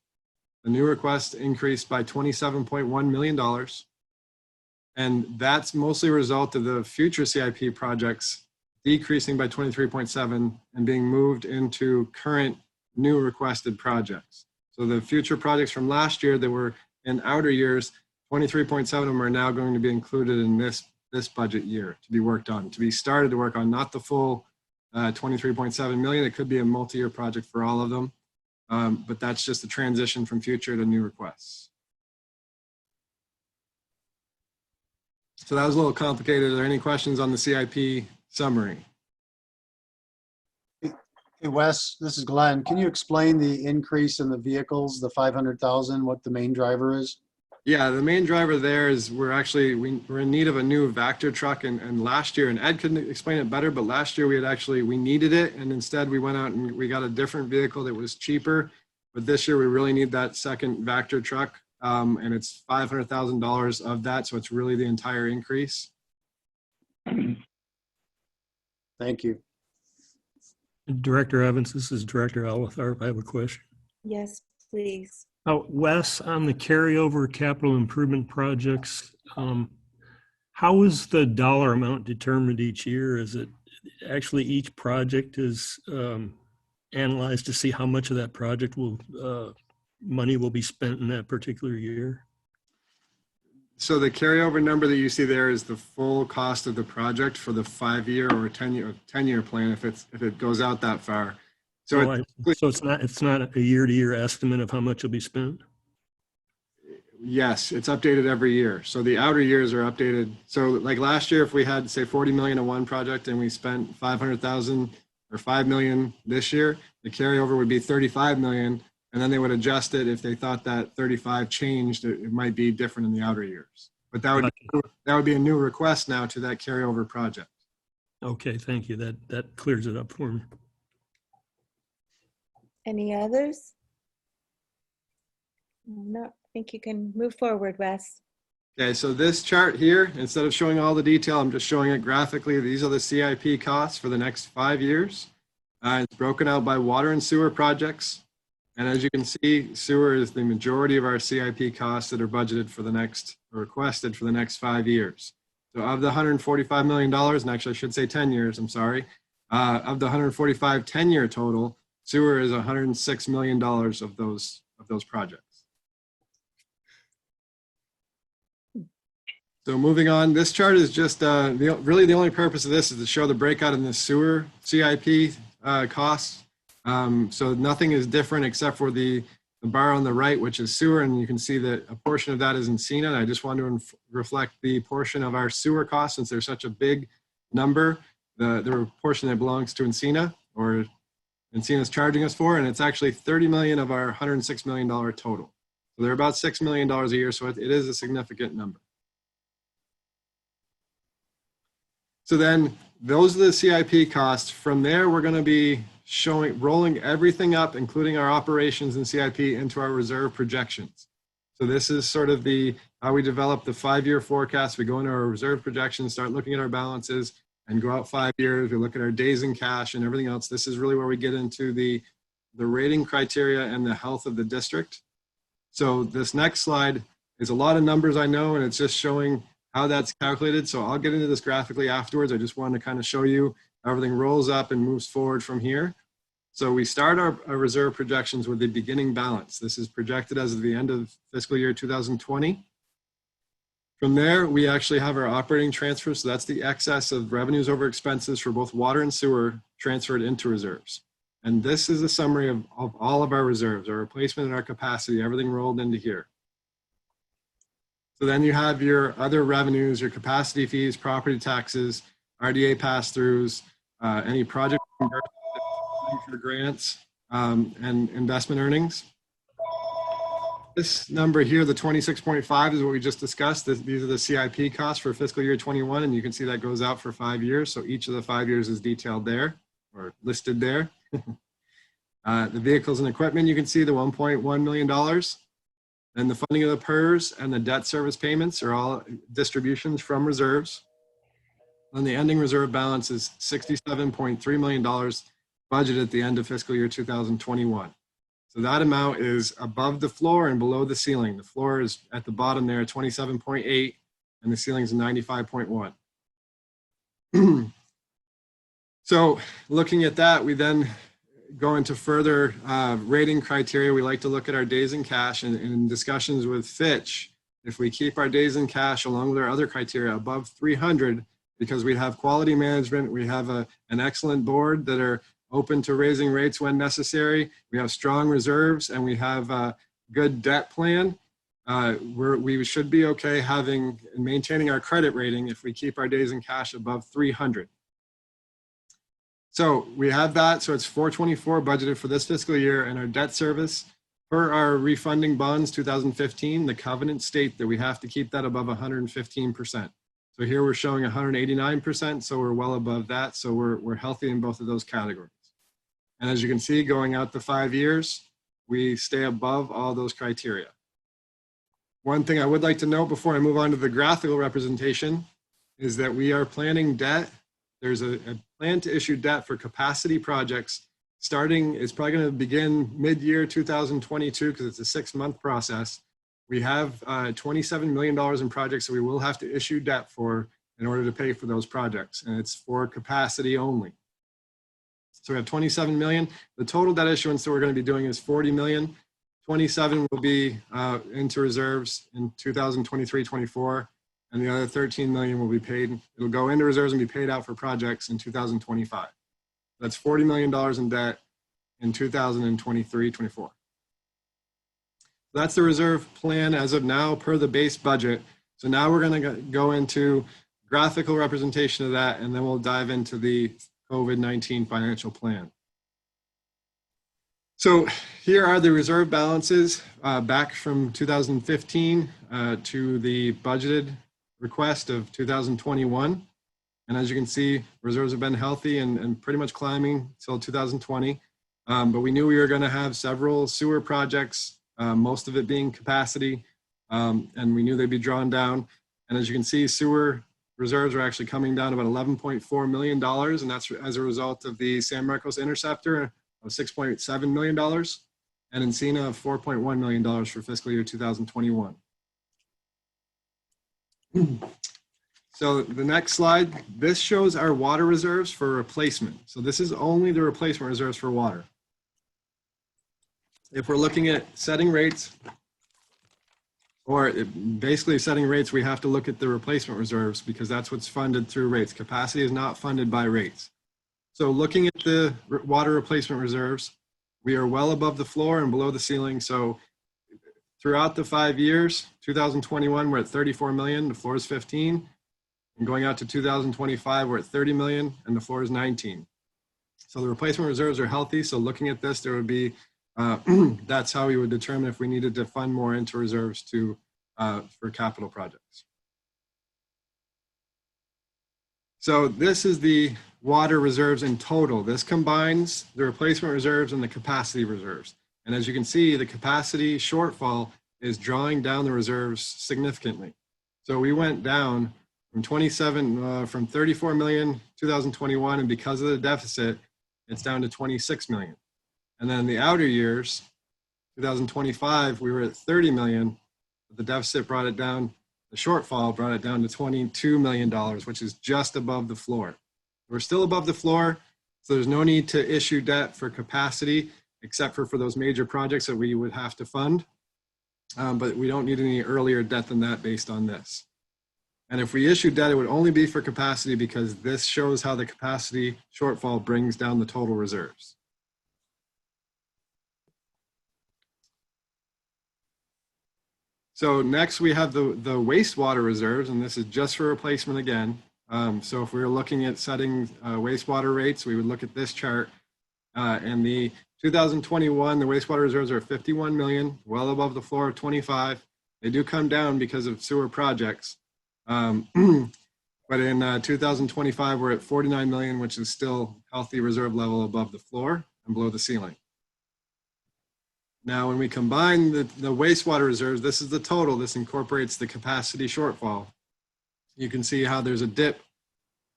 The new request increased by $27.1 million. And that's mostly a result of the future CIP projects decreasing by 23.7 and being moved into current new requested projects. So the future projects from last year that were in outer years, 23.7 of them are now going to be included in this budget year to be worked on, to be started to work on, not the full 23.7 million. It could be a multi-year project for all of them, but that's just the transition from future to new requests. So that was a little complicated. Are there any questions on the CIP summary? Hey, Wes, this is Glenn. Can you explain the increase in the vehicles, the 500,000, what the main driver is? Yeah, the main driver there is we're in need of a new Vector truck, and last year, and Ed couldn't explain it better, but last year we needed it, and instead we went out and we got a different vehicle that was cheaper. But this year we really need that second Vector truck, and it's $500,000 of that, so it's really the entire increase. Thank you. Director Evans, this is Director Elwitharp. I have a question. Yes, please. Wes, on the carryover capital improvement projects, how is the dollar amount determined each year? Is it actually each project is analyzed to see how much of that project money will be spent in that particular year? So the carryover number that you see there is the full cost of the project for the 5-year or 10-year plan if it goes out that far. So it's not a year-to-year estimate of how much will be spent? Yes, it's updated every year. So the outer years are updated. So like last year, if we had say 40 million on one project and we spent 500,000 or 5 million this year, the carryover would be 35 million. And then they would adjust it if they thought that 35 changed, it might be different in the outer years. But that would be a new request now to that carryover project. Okay, thank you. That clears it up for me. Any others? No, I think you can move forward, Wes. Okay, so this chart here, instead of showing all the detail, I'm just showing it graphically. These are the CIP costs for the next 5 years. It's broken out by water and sewer projects. And as you can see, sewer is the majority of our CIP costs that are budgeted for the next, or requested for the next 5 years. So of the $145 million, and actually I should say 10 years, I'm sorry, of the 145 10-year total, sewer is $106 million of those projects. So moving on, this chart is just really the only purpose of this is to show the breakout in the sewer CIP costs. So nothing is different except for the bar on the right, which is sewer, and you can see that a portion of that is Encina. And I just want to reflect the portion of our sewer costs, since there's such a big number, the portion that belongs to Encina, or Encina is charging us for, and it's actually 30 million of our $106 million total. So they're about $6 million a year, so it is a significant number. So then those are the CIP costs. From there, we're going to be rolling everything up, including our operations and CIP, into our reserve projections. So this is sort of how we develop the 5-year forecast. We go into our reserve projections, start looking at our balances, and go out 5 years. We look at our days in cash and everything else. This is really where we get into the rating criteria and the health of the district. So this next slide is a lot of numbers, I know, and it's just showing how that's calculated. So I'll get into this graphically afterwards. I just wanted to kind of show you how everything rolls up and moves forward from here. So we start our reserve projections with the beginning balance. This is projected as of the end of fiscal year 2020. From there, we actually have our operating transfers. So that's the excess of revenues over expenses for both water and sewer transferred into reserves. And this is a summary of all of our reserves, our replacement and our capacity, everything rolled into here. So then you have your other revenues, your capacity fees, property taxes, RDA pass-throughs, any project for grants, and investment earnings. This number here, the 26.5, is what we just discussed. These are the CIP costs for fiscal year 21, and you can see that goes out for 5 years. So each of the 5 years is detailed there, or listed there. The vehicles and equipment, you can see the $1.1 million. And the funding of the PERS and the debt service payments are all distributions from reserves. And the ending reserve balance is $67.3 million budgeted at the end of fiscal year 2021. So that amount is above the floor and below the ceiling. The floor is at the bottom there at 27.8, and the ceiling is 95.1. So looking at that, we then go into further rating criteria. We like to look at our days in cash, and in discussions with Fitch, if we keep our days in cash along with our other criteria above 300, because we have quality management, we have an excellent board that are open to raising rates when necessary, we have strong reserves, and we have a good debt plan, we should be okay having and maintaining our credit rating if we keep our days in cash above 300. So we have that. So it's 424 budgeted for this fiscal year, and our debt service per our refunding bonds 2015, the covenants state that we have to keep that above 115%. So here we're showing 189%, so we're well above that. So we're healthy in both of those categories. And as you can see, going out to 5 years, we stay above all those criteria. One thing I would like to note before I move on to the graphical representation is that we are planning debt. There's a plan to issue debt for capacity projects starting, it's probably going to begin mid-year 2022 because it's a 6-month process. We have $27 million in projects that we will have to issue debt for in order to pay for those projects, and it's for capacity only. So we have 27 million. The total debt issuance that we're going to be doing is 40 million. 27 will be into reserves in 2023-24. And the other 13 million will be paid. It'll go into reserves and be paid out for projects in 2025. That's $40 million in debt in 2023-24. That's the reserve plan as of now per the base budget. So now we're going to go into graphical representation of that, and then we'll dive into the COVID-19 financial plan. So here are the reserve balances back from 2015 to the budgeted request of 2021. And as you can see, reserves have been healthy and pretty much climbing till 2020. But we knew we were going to have several sewer projects, most of it being capacity. and we knew they'd be drawn down. And as you can see, sewer reserves are actually coming down about $11.4 million, and that's as a result of the San Marcos Interceptor of $6.7 million, and Encina of $4.1 million for fiscal year 2021. So the next slide, this shows our water reserves for replacement. So this is only the replacement reserves for water. If we're looking at setting rates, or basically setting rates, we have to look at the replacement reserves because that's what's funded through rates. Capacity is not funded by rates. So looking at the water replacement reserves, we are well above the floor and below the ceiling. So throughout the 5 years, 2021, we're at 34 million, the floor is 15. And going out to 2025, we're at 30 million and the floor is 19. So the replacement reserves are healthy. So looking at this, there would be, that's how we would determine if we needed to fund more into reserves to, for capital projects. So this is the water reserves in total. This combines the replacement reserves and the capacity reserves. And as you can see, the capacity shortfall is drawing down the reserves significantly. So we went down from 34 million 2021, and because of the deficit, it's down to 26 million. And then in the outer years, 2025, we were at 30 million. The deficit brought it down, the shortfall brought it down to $22 million, which is just above the floor. We're still above the floor, so there's no need to issue debt for capacity, except for those major projects that we would have to fund. But we don't need any earlier debt than that based on this. And if we issue debt, it would only be for capacity because this shows how the capacity shortfall brings down the total reserves. So next we have the wastewater reserves, and this is just for replacement again. So if we were looking at setting wastewater rates, we would look at this chart. And the 2021, the wastewater reserves are 51 million, well above the floor of 25. They do come down because of sewer projects. But in 2025, we're at 49 million, which is still healthy reserve level above the floor and below the ceiling. Now, when we combine the wastewater reserves, this is the total. This incorporates the capacity shortfall. You can see how there's a dip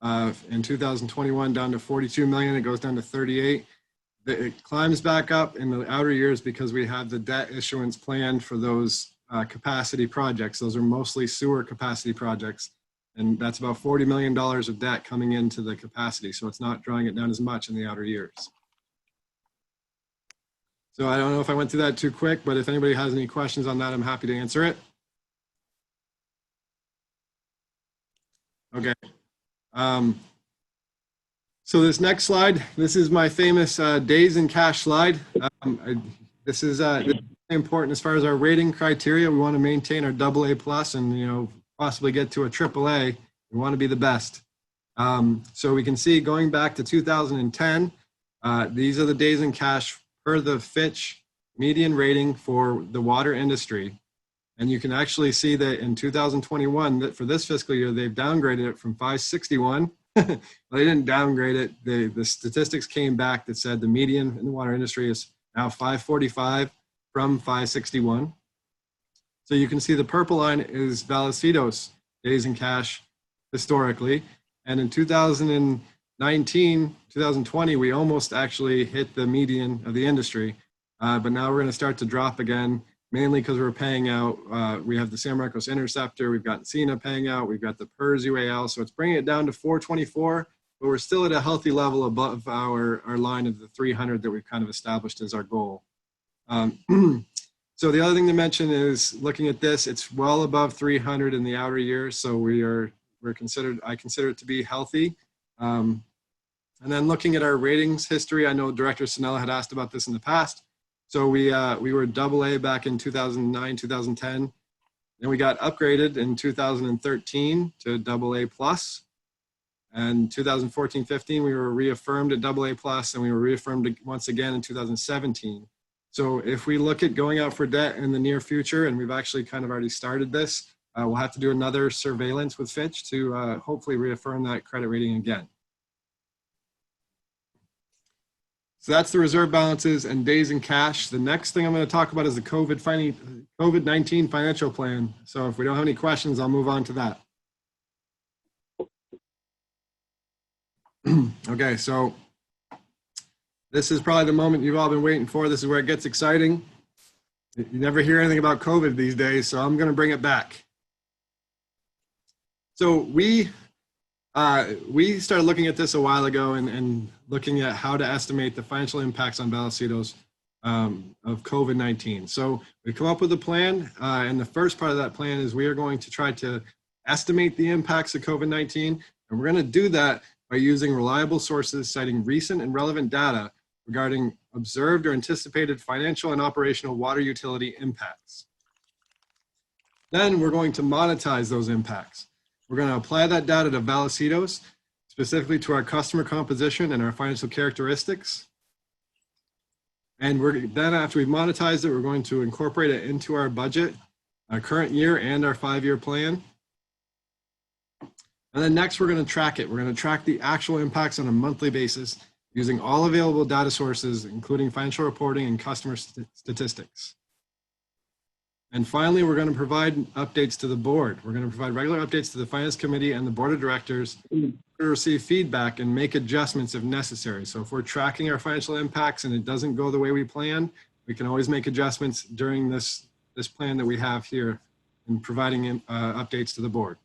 in 2021 down to 42 million. It goes down to 38. It climbs back up in the outer years because we have the debt issuance planned for those capacity projects. Those are mostly sewer capacity projects. And that's about $40 million of debt coming into the capacity. So it's not drawing it down as much in the outer years. So I don't know if I went through that too quick, but if anybody has any questions on that, I'm happy to answer it. Okay. So this next slide, this is my famous days in cash slide. This is important as far as our rating criteria. We want to maintain our AA+ and possibly get to a AAA. We want to be the best. So we can see going back to 2010, these are the days in cash per the Fitch median rating for the water industry. And you can actually see that in 2021, that for this fiscal year, they've downgraded it from 561. They didn't downgrade it. The statistics came back that said the median in the water industry is now 545 from 561. So you can see the purple line is Vallecitos days in cash historically. And in 2019, 2020, we almost actually hit the median of the industry. But now we're going to start to drop again, mainly because we're paying out. We have the San Marcos Interceptor, we've got Encina paying out, we've got the PERS UAL. So it's bringing it down to 424, but we're still at a healthy level above our line of the 300 that we've kind of established as our goal. So the other thing to mention is looking at this, it's well above 300 in the outer years. So I consider it to be healthy. And then looking at our ratings history, I know Director Sinella had asked about this in the past. So we were AA back in 2009, 2010. Then we got upgraded in 2013 to AA+. And 2014, 15, we were reaffirmed at AA+, and we were reaffirmed once again in 2017. So if we look at going out for debt in the near future, and we've actually kind of already started this, we'll have to do another surveillance with Fitch to hopefully reaffirm that credit rating again. So that's the reserve balances and days in cash. The next thing I'm going to talk about is the COVID-19 financial plan. So if we don't have any questions, I'll move on to that. Okay, so this is probably the moment you've all been waiting for. This is where it gets exciting. You never hear anything about COVID these days, so I'm going to bring it back. So we started looking at this a while ago and looking at how to estimate the financial impacts on Vallecitos of COVID-19. So we come up with a plan, and the first part of that plan is we are going to try to estimate the impacts of COVID-19, and we're going to do that by using reliable sources citing recent and relevant data regarding observed or anticipated financial and operational water utility impacts. Then we're going to monetize those impacts. We're going to apply that data to Vallecitos, specifically to our customer composition and our financial characteristics. And then after we've monetized it, we're going to incorporate it into our budget, our current year and our 5-year plan. And then next, we're going to track it. We're going to track the actual impacts on a monthly basis using all available data sources, including financial reporting and customer statistics. And finally, we're going to provide updates to the board. We're going to provide regular updates to the finance committee and the board of directors to receive feedback and make adjustments if necessary. So if we're tracking our financial impacts and it doesn't go the way we plan, we can always make adjustments during this plan that we have here in providing updates to the board.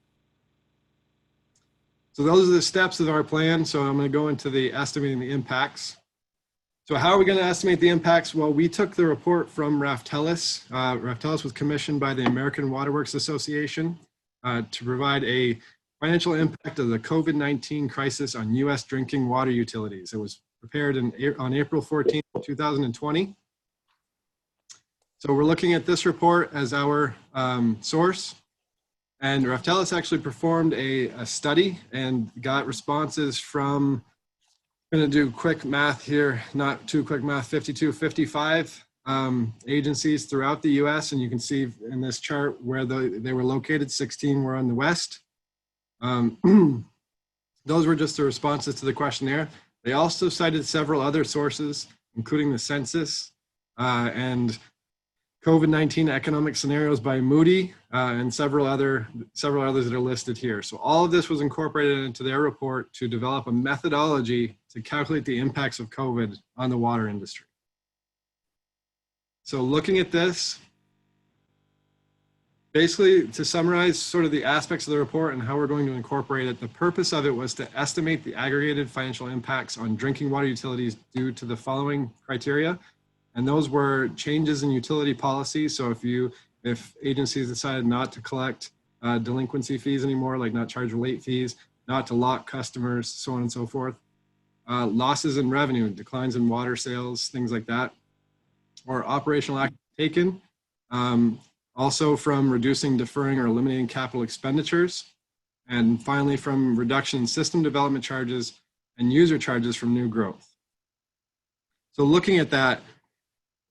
So those are the steps of our plan. So I'm going to go into the estimating the impacts. So how are we going to estimate the impacts? Well, we took the report from Vallecitos. Vallecitos was commissioned by the American Waterworks Association to provide a financial impact of the COVID-19 crisis on U.S. drinking water utilities. It was prepared on April 14, 2020. So we're looking at this report as our source. And Vallecitos actually performed a study and got responses from, I'm going to do quick math here, not too quick math, 55 agencies throughout the US. And you can see in this chart where they were located. 16 were on the west. Those were just the responses to the questionnaire. They also cited several other sources, including the census and COVID-19 economic scenarios by Moody and several others that are listed here. So all of this was incorporated into their report to develop a methodology to calculate the impacts of COVID on the water industry. So looking at this, basically to summarize sort of the aspects of the report and how we're going to incorporate it, the purpose of it was to estimate the aggregated financial impacts on drinking water utilities due to the following criteria. And those were changes in utility policy. So if agencies decided not to collect delinquency fees anymore, like not charge late fees, not to lock customers, so on and so forth. Losses in revenue, declines in water sales, things like that. Or operational action taken. Also from reducing, deferring, or eliminating capital expenditures. And finally, from reduction in system development charges and user charges from new growth. So looking at that,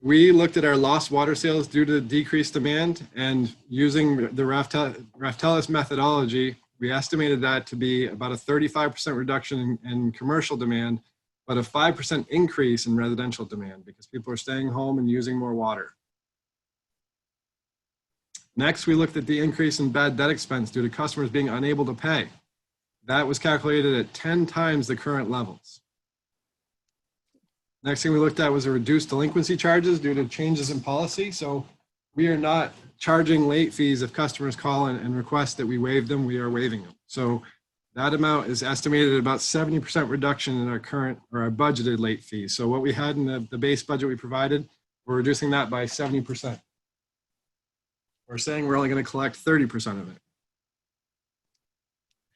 we looked at our lost water sales due to decreased demand, and using the Vallecitos methodology, we estimated that to be about a 35% reduction in commercial demand, but a 5% increase in residential demand because people are staying home and using more water. Next, we looked at the increase in bad debt expense due to customers being unable to pay. That was calculated at 10 times the current levels. Next thing we looked at was the reduced delinquency charges due to changes in policy. So we are not charging late fees if customers call and request that we waive them, we are waiving them. So that amount is estimated at about 70% reduction in our current or our budgeted late fees. So what we had in the base budget we provided, we're reducing that by 70%. We're saying we're only going to collect 30% of it.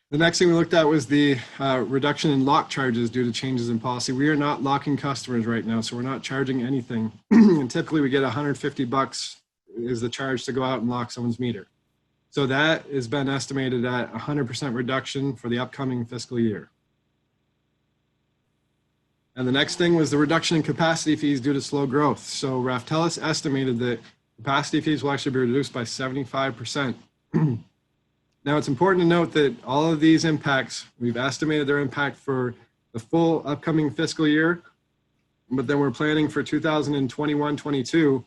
The next thing we looked at was the reduction in lock charges due to changes in policy. We are not locking customers right now, so we're not charging anything. And typically we get $150 is the charge to go out and lock someone's meter. So that has been estimated at 100% reduction for the upcoming fiscal year. And the next thing was the reduction in capacity fees due to slow growth. So Vallecitos estimated that capacity fees will actually be reduced by 75%. Now, it's important to note that all of these impacts, we've estimated their impact for the full upcoming fiscal year. but then we're planning for 2021-22 to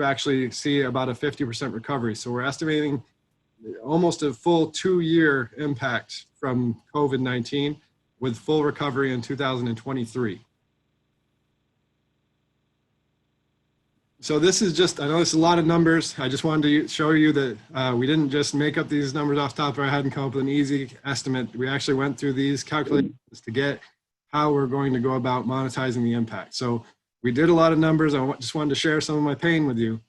actually see about a 50% recovery. So we're estimating almost a full 2-year impact from COVID-19 with full recovery in 2023. So this is just, I know this is a lot of numbers. I just wanted to show you that we didn't just make up these numbers off the top of our head and come up with an easy estimate. We actually went through these calculations to get how we're going to go about monetizing the impact. So we did a lot of numbers. I just wanted to share some of my pain with you.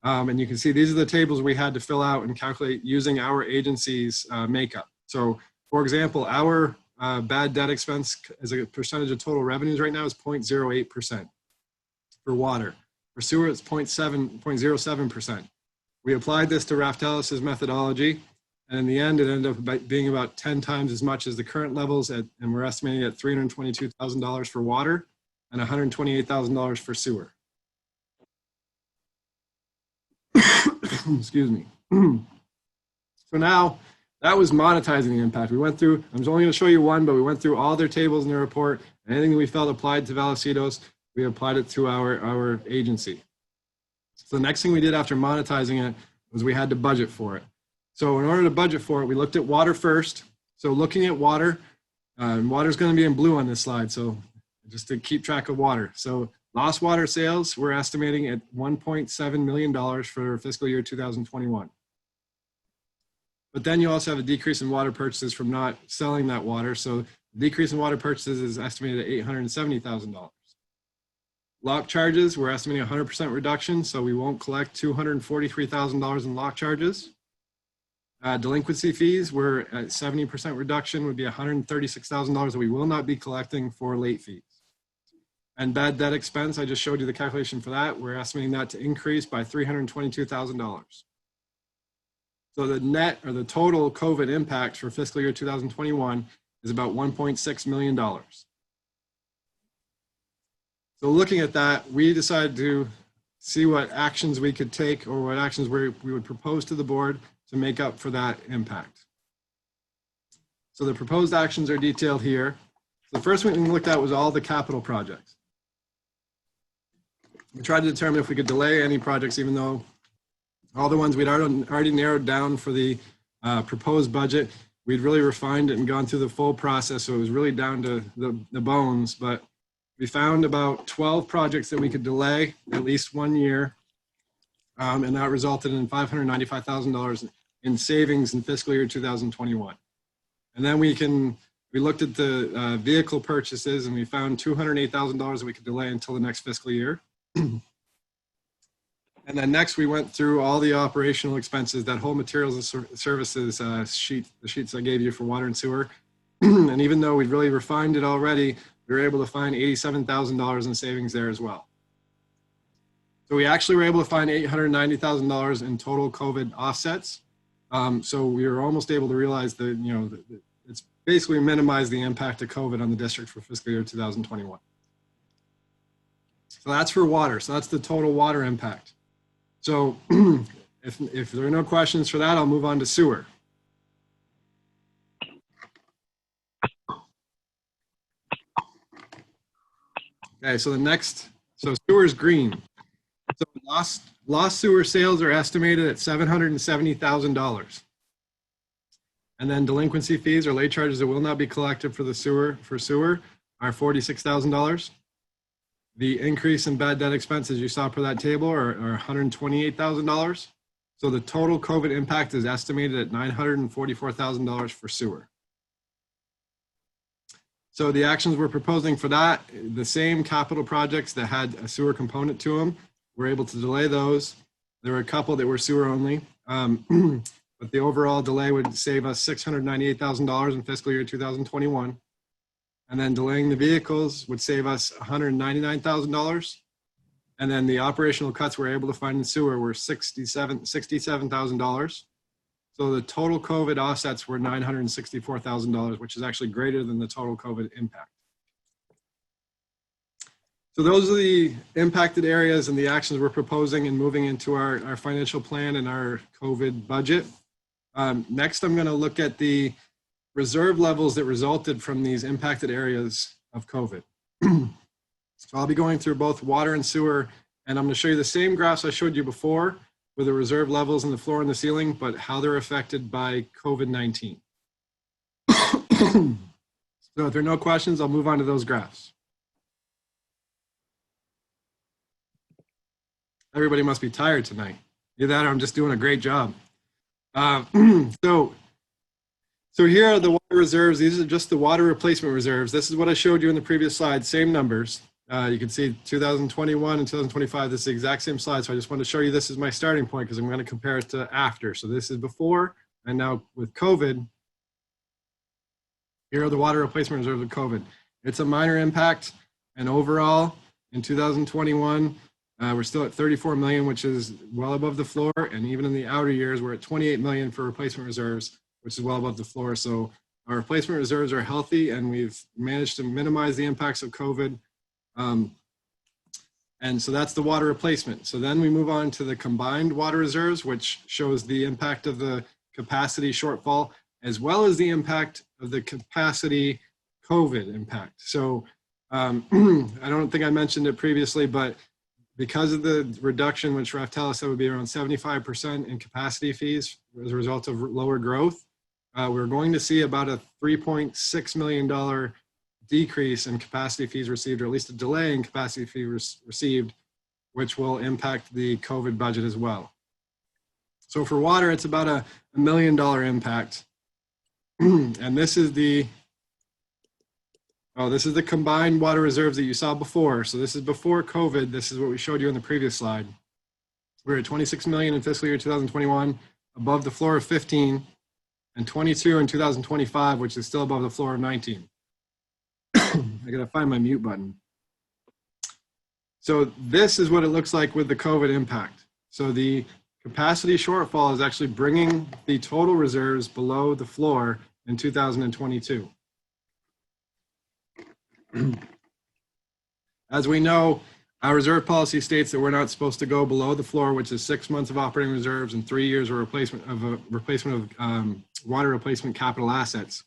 And you can see these are the tables we had to fill out and calculate using our agency's makeup. So for example, our bad debt expense as a percentage of total revenues right now is 0.08% for water. For sewer, it's 0.07%. We applied this to Raftelis's methodology, and in the end, it ended up being about 10 times as much as the current levels, and we're estimating at $322,000 for water and $128,000 for sewer. Excuse me. So now, that was monetizing the impact. We went through, I'm only going to show you one, but we went through all their tables in the report. Anything that we felt applied to Vallecitos, we applied it to our agency. So the next thing we did after monetizing it was we had to budget for it. So in order to budget for it, we looked at water first. So looking at water, water is going to be in blue on this slide. So just to keep track of water. So lost water sales, we're estimating at $1.7 million for fiscal year 2021. But then you also have a decrease in water purchases from not selling that water. So the decrease in water purchases is estimated at $870,000. Lock charges, we're estimating 100% reduction, so we won't collect $243,000 in lock charges. Delinquency fees, we're at 70% reduction, would be $136,000 that we will not be collecting for late fees. And bad debt expense, I just showed you the calculation for that. We're estimating that to increase by $322,000. So the net or the total COVID impact for fiscal year 2021 is about $1.6 million. So looking at that, we decided to see what actions we could take or what actions we would propose to the board to make up for that impact. So the proposed actions are detailed here. The first one we looked at was all the capital projects. We tried to determine if we could delay any projects, even though all the ones we'd already narrowed down for the proposed budget, we'd really refined it and gone through the full process. So it was really down to the bones, but we found about 12 projects that we could delay at least 1 year, and that resulted in $595,000 in savings in fiscal year 2021. And then we looked at the vehicle purchases, and we found $208,000 that we could delay until the next fiscal year. And then next, we went through all the operational expenses, that whole materials and services sheet, the sheets I gave you for water and sewer. And even though we'd really refined it already, we were able to find $87,000 in savings there as well. So we actually were able to find $890,000 in total COVID offsets. So we were almost able to realize that, it's basically minimize the impact of COVID on the district for fiscal year 2021. So that's for water. So that's the total water impact. So if there are no questions for that, I'll move on to sewer. Okay, so so sewer is green. So lost sewer sales are estimated at $770,000. And then delinquency fees or late charges that will not be collected for sewer are $46,000. The increase in bad debt expenses you saw per that table are $128,000. So the total COVID impact is estimated at $944,000 for sewer. So the actions we're proposing for that, the same capital projects that had a sewer component to them, we're able to delay those. There were a couple that were sewer only, but the overall delay would save us $698,000 in fiscal year 2021. And then delaying the vehicles would save us $199,000. And then the operational cuts we're able to find in sewer were $67,000. So the total COVID offsets were $964,000, which is actually greater than the total COVID impact. So those are the impacted areas and the actions we're proposing and moving into our financial plan and our COVID budget. Next, I'm going to look at the reserve levels that resulted from these impacted areas of COVID. So I'll be going through both water and sewer, and I'm going to show you the same graphs I showed you before with the reserve levels in the floor and the ceiling, but how they're affected by COVID-19. So if there are no questions, I'll move on to those graphs. Everybody must be tired tonight. Either that or I'm just doing a great job. So here are the water reserves. These are just the water replacement reserves. This is what I showed you in the previous slide, same numbers. You can see 2021 and 2025, this is the exact same slide. So I just want to show you this is my starting point because I'm going to compare it to after. So this is before, and now with COVID, here are the water replacement reserves with COVID. It's a minor impact, and overall in 2021, we're still at 34 million, which is well above the floor. And even in the outer years, we're at 28 million for replacement reserves, which is well above the floor. So our replacement reserves are healthy, and we've managed to minimize the impacts of COVID. And so that's the water replacement. So then we move on to the combined water reserves, which shows the impact of the capacity shortfall, as well as the impact of the capacity COVID impact. So I don't think I mentioned it previously, but because of the reduction, which Raftella said would be around 75% in capacity fees as a result of lower growth, we're going to see about a $3.6 million decrease in capacity fees received, or at least a delay in capacity fees received, which will impact the COVID budget as well. So for water, it's about a $1 million impact. And this is the combined water reserves that you saw before. So this is before COVID. This is what we showed you in the previous slide. We're at 26 million in fiscal year 2021, above the floor of 15, and 22 in 2025, which is still above the floor of 19. I gotta find my mute button. So this is what it looks like with the COVID impact. So the capacity shortfall is actually bringing the total reserves below the floor in 2022. As we know, our reserve policy states that we're not supposed to go below the floor, which is 6 months of operating reserves and 3 years of replacement of water replacement capital assets.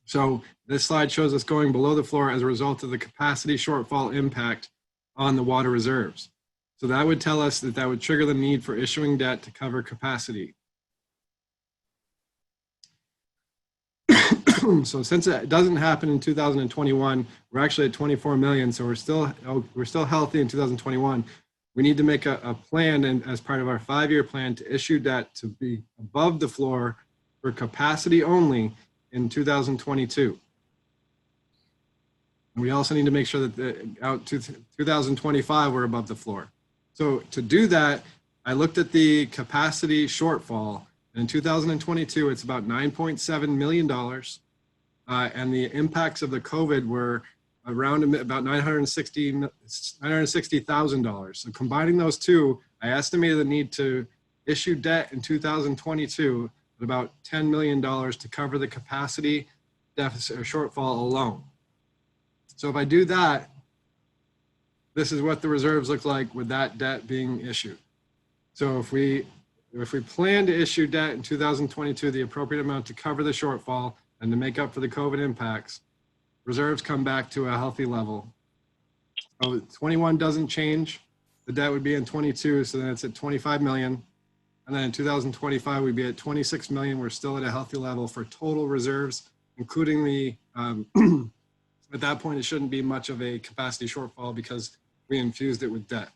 So this slide shows us going below the floor as a result of the capacity shortfall impact on the water reserves. So that would tell us that that would trigger the need for issuing debt to cover capacity. So since it doesn't happen in 2021, we're actually at 24 million. So we're still healthy in 2021. We need to make a plan, and as part of our 5-year plan, to issue debt to be above the floor for capacity only in 2022. And we also need to make sure that out to 2025, we're above the floor. So to do that, I looked at the capacity shortfall. In 2022, it's about $9.7 million. And the impacts of the COVID were around about $960,000. So combining those two, I estimated the need to issue debt in 2022 at about $10 million to cover the capacity deficit or shortfall alone. So if I do that, this is what the reserves look like with that debt being issued. So if we plan to issue debt in 2022, the appropriate amount to cover the shortfall and to make up for the COVID impacts, reserves come back to a healthy level. So 21 doesn't change. The debt would be in 22, so then it's at 25 million. And then in 2025, we'd be at 26 million. We're still at a healthy level for total reserves, including the, at that point, it shouldn't be much of a capacity shortfall because we infused it with debt.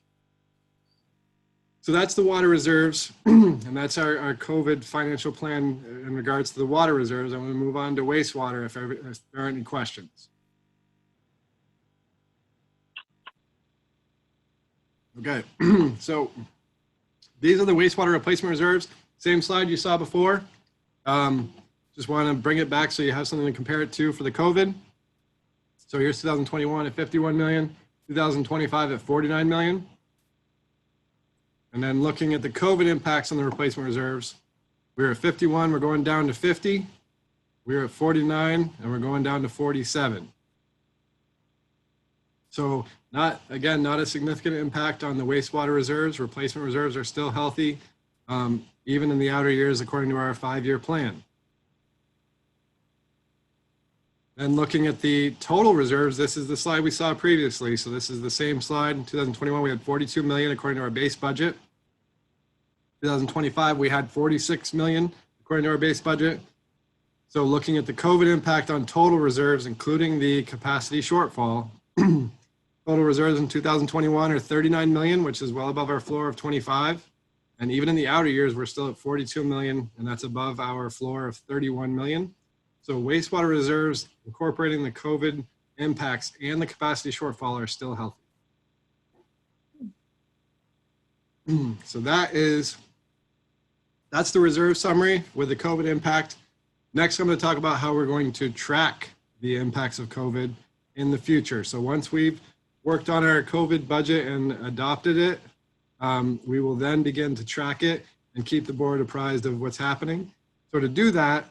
So that's the water reserves, and that's our COVID financial plan in regards to the water reserves. I'm going to move on to wastewater if there are any questions. Okay, so these are the wastewater replacement reserves. Same slide you saw before. Just want to bring it back so you have something to compare it to for the COVID. So here's 2021 at 51 million, 2025 at 49 million. And then looking at the COVID impacts on the replacement reserves, we were at 51, we're going down to 50. We were at 49, and we're going down to 47. So not a significant impact on the wastewater reserves. Replacement reserves are still healthy, even in the outer years, according to our 5-year plan. And looking at the total reserves, this is the slide we saw previously. So this is the same slide. In 2021, we had 42 million according to our base budget. 2025, we had 46 million according to our base budget. So looking at the COVID impact on total reserves, including the capacity shortfall, total reserves in 2021 are 39 million, which is well above our floor of 25. And even in the outer years, we're still at 42 million, and that's above our floor of 31 million. So wastewater reserves, incorporating the COVID impacts and the capacity shortfall, are still healthy. So that's the reserve summary with the COVID impact. Next, I'm going to talk about how we're going to track the impacts of COVID in the future. So once we've worked on our COVID budget and adopted it, we will then begin to track it and keep the board apprised of what's happening. So to do that,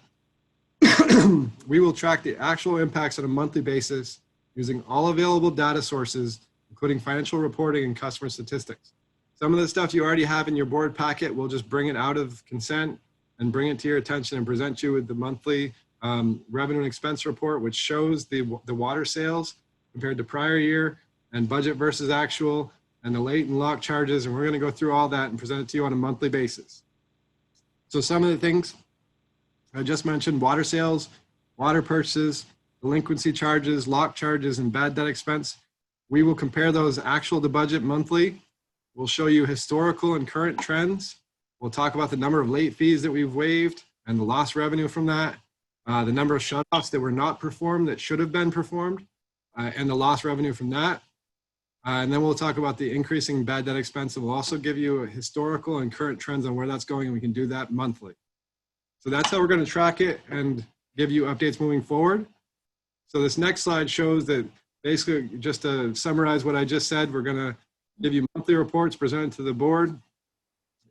we will track the actual impacts on a monthly basis using all available data sources, including financial reporting and customer statistics. Some of the stuff you already have in your board packet, we'll just bring it out of consent and bring it to your attention and present you with the monthly revenue and expense report, which shows the water sales compared to prior year and budget versus actual and the late and lock charges. And we're going to go through all that and present it to you on a monthly basis. So some of the things I just mentioned: water sales, water purchases, delinquency charges, lock charges, and bad debt expense. We will compare those actual to budget monthly. We'll show you historical and current trends. We'll talk about the number of late fees that we've waived and the lost revenue from that, the number of shutoffs that were not performed that should have been performed, and the lost revenue from that. And then we'll talk about the increasing bad debt expense, and we'll also give you a historical and current trends on where that's going, and we can do that monthly. So that's how we're going to track it and give you updates moving forward. So this next slide shows that basically, just to summarize what I just said, we're going to give you monthly reports presented to the board,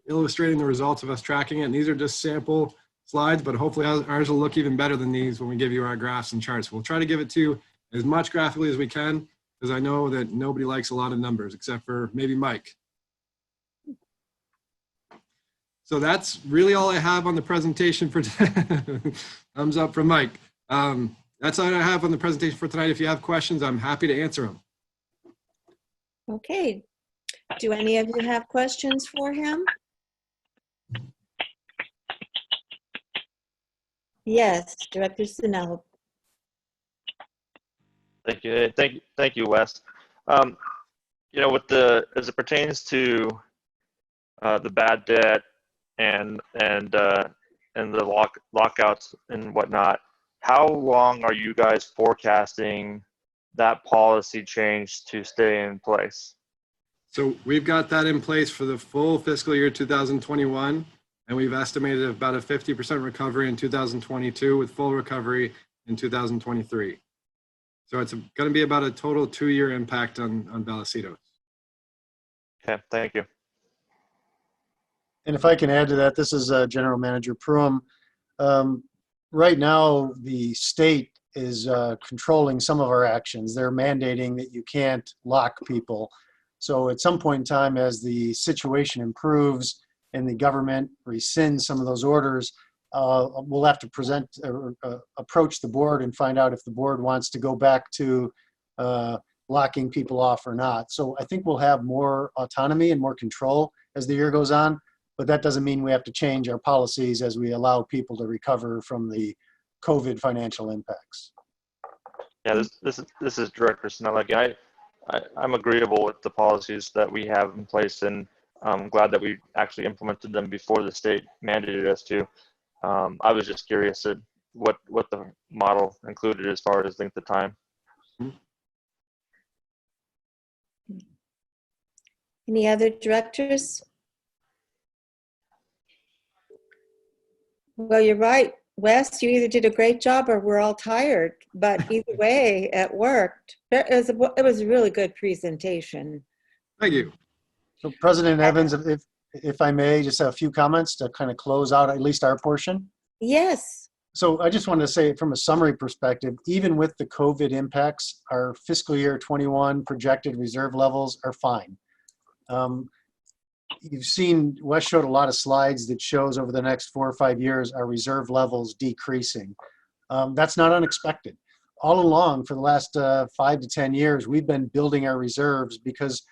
illustrating the results of us tracking it. And these are just sample slides, but hopefully ours will look even better than these when we give you our graphs and charts. We'll try to give it to you as much graphically as we can, because I know that nobody likes a lot of numbers except for maybe Mike. So that's really all I have on the presentation for today. Thumbs up from Mike. That's all I have on the presentation for tonight. If you have questions, I'm happy to answer them. Okay. Do any of you have questions for him? Yes, Director Sinell. Thank you. Thank you, Wes. You know, as it pertains to the bad debt and the lockouts and whatnot, how long are you guys forecasting that policy change to stay in place? So we've got that in place for the full fiscal year 2021, and we've estimated about a 50% recovery in 2022 with full recovery in 2023. So it's going to be about a total 2-year impact on Vallecitos. Okay, thank you. And if I can add to that, this is General Manager Pruitt. Right now, the state is controlling some of our actions. They're mandating that you can't lock people. So at some point in time, as the situation improves and the government rescinds some of those orders, we'll have to approach the board and find out if the board wants to go back to locking people off or not. So I think we'll have more autonomy and more control as the year goes on, but that doesn't mean we have to change our policies as we allow people to recover from the COVID financial impacts. Yeah, this is Director Snellick. I'm agreeable with the policies that we have in place, and I'm glad that we actually implemented them before the state mandated us to. I was just curious at what the model included as far as length of time. Any other directors? Well, you're right, Wes, you either did a great job or we're all tired, but either way, it worked. It was a really good presentation. Thank you. So President Evans, if I may, just a few comments to kind of close out at least our portion. Yes. So I just wanted to say from a summary perspective, even with the COVID impacts, our fiscal year 21 projected reserve levels are fine. You've seen, Wes showed a lot of slides that shows over the next 4 or 5 years, our reserve levels decreasing. That's not unexpected. all along for the last 5 to 10 years, we've been building our reserves because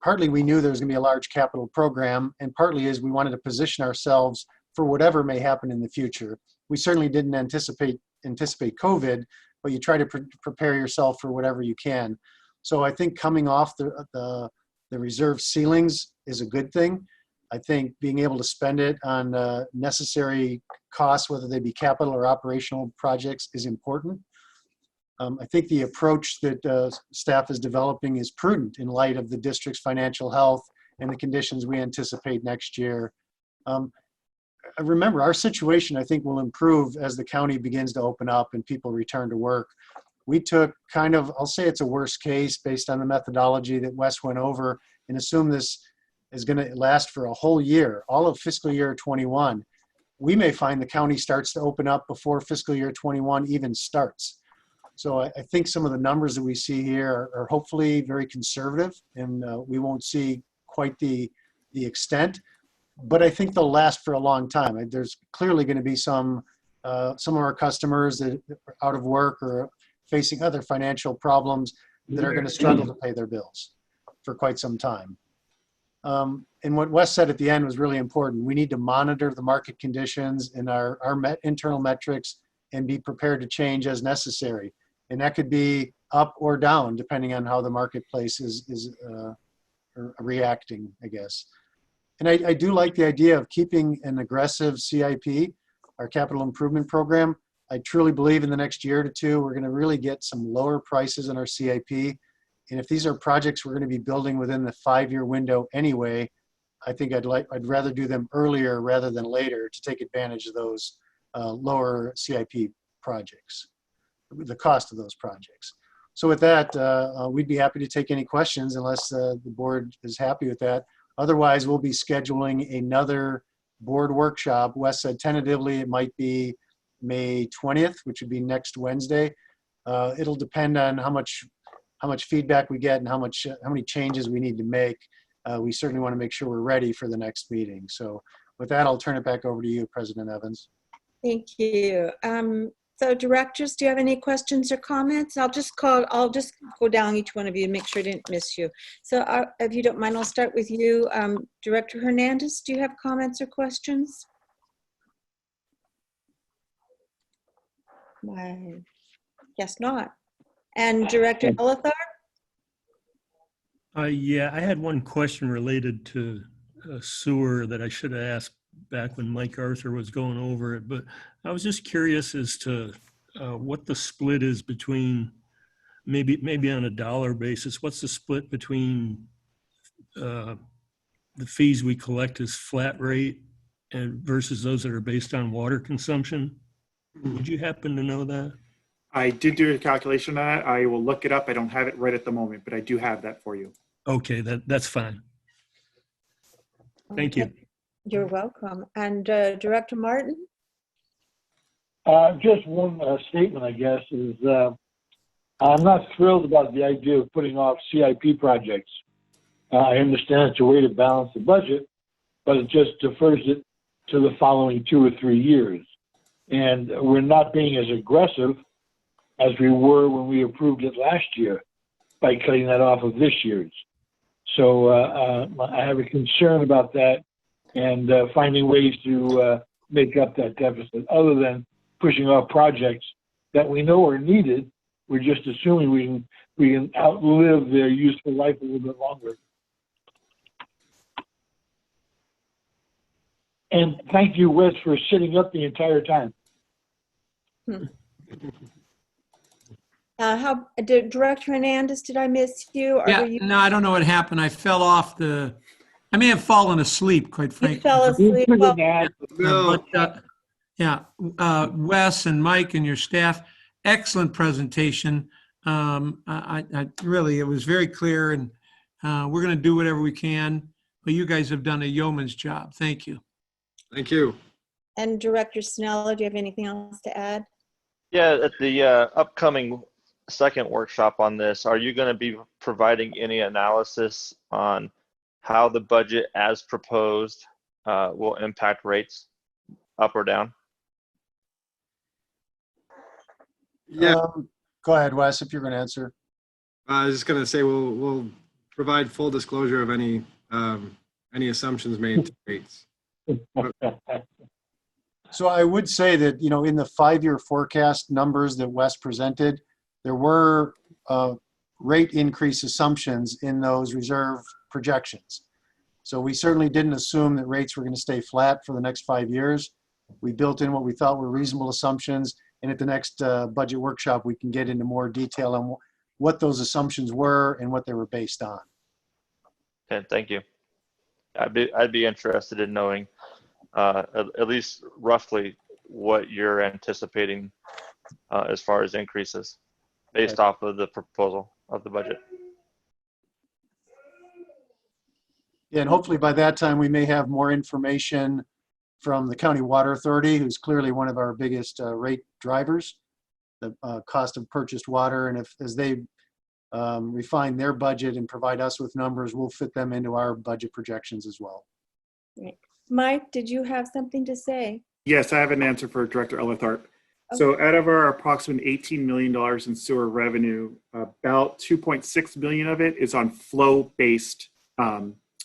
partly we knew there was going to be a large capital program, and partly is we wanted to position ourselves for whatever may happen in the future. We certainly didn't anticipate COVID, but you try to prepare yourself for whatever you can. So I think coming off the reserve ceilings is a good thing. I think being able to spend it on necessary costs, whether they be capital or operational projects, is important. I think the approach that staff is developing is prudent in light of the district's financial health and the conditions we anticipate next year. Remember, our situation, I think, will improve as the county begins to open up and people return to work. We took kind of, I'll say it's a worst case based on the methodology that Wes went over, and assume this is going to last for a whole year, all of fiscal year 21. We may find the county starts to open up before fiscal year 21 even starts. So I think some of the numbers that we see here are hopefully very conservative, and we won't see quite the extent, but I think they'll last for a long time. There's clearly going to be some of our customers that are out of work or facing other financial problems that are going to struggle to pay their bills for quite some time. And what Wes said at the end was really important. We need to monitor the market conditions and our internal metrics and be prepared to change as necessary. And that could be up or down, depending on how the marketplace is reacting, I guess. And I do like the idea of keeping an aggressive CIP, our capital improvement program. I truly believe in the next year to two, we're going to really get some lower prices in our CIP. And if these are projects we're going to be building within the 5-year window anyway, I think I'd rather do them earlier rather than later to take advantage of those lower CIP projects, the cost of those projects. So with that, we'd be happy to take any questions unless the board is happy with that. Otherwise, we'll be scheduling another board workshop. Wes said tentatively it might be May 20th, which would be next Wednesday. It'll depend on how much feedback we get and how many changes we need to make. We certainly want to make sure we're ready for the next meeting. So with that, I'll turn it back over to you, President Evans. Thank you. So directors, do you have any questions or comments? I'll just go down each one of you and make sure I didn't miss you. So if you don't mind, I'll start with you. Director Hernandez, do you have comments or questions? I guess not. And Director Elithar? Yeah, I had one question related to sewer that I should have asked back when Mike Arthur was going over it, but I was just curious as to what the split is between, maybe on a dollar basis, what's the split between the fees we collect as flat rate and versus those that are based on water consumption? Would you happen to know that? I did do a calculation on that. I will look it up. I don't have it right at the moment, but I do have that for you. Okay, that's fine. Thank you. You're welcome. And Director Martin? Just one statement, I guess, is I'm not thrilled about the idea of putting off CIP projects. I understand it's a way to balance the budget, but it just defers it to the following 2 or 3 years. And we're not being as aggressive as we were when we approved it last year by cutting that off of this year's. So I have a concern about that and finding ways to make up that deficit other than pushing off projects that we know are needed. We're just assuming we can outlive their useful life a little bit longer. And thank you, Wes, for sitting up the entire time. Director Hernandez, did I miss you? Or Yeah, were you? no, I don't know what happened. I fell off I may have fallen asleep, quite frankly. You fell asleep. Well, Wes and Mike and your staff, excellent presentation. I really, it was very clear, and we're going to do whatever we can, but you guys have done a yeoman's job. Thank you. Thank you. and Director Snell, do you have anything else to add? Yeah, at the upcoming second workshop on this, are you going to be providing any analysis on how the budget as proposed will impact rates up or down? Yeah, Go ahead, Wes, if you're going to answer. I was just going to say we'll provide full disclosure of any assumptions made to rates. So I would say that, you know, in the 5-year forecast numbers that Wes presented, there were rate increase assumptions in those reserve projections. So we certainly didn't assume that rates were going to stay flat for the next 5 years. We built in what we thought were reasonable assumptions. And at the next budget workshop, we can get into more detail on what those assumptions were and what they were based on. Okay, thank you. I'd be interested in knowing at least roughly what you're anticipating as far as increases based off of the proposal of the budget. Yeah, and hopefully by that time, we may have more information from the County Water Authority, who's clearly one of our biggest rate drivers, the cost of purchased water. And as they refine their budget and provide us with numbers, we'll fit them into our budget projections as well. Mike, did you have something to say? Yes, I have an answer for Director Ellithart. So out of our approximate $18 million in sewer revenue, about 2.6 million of it is on flow-based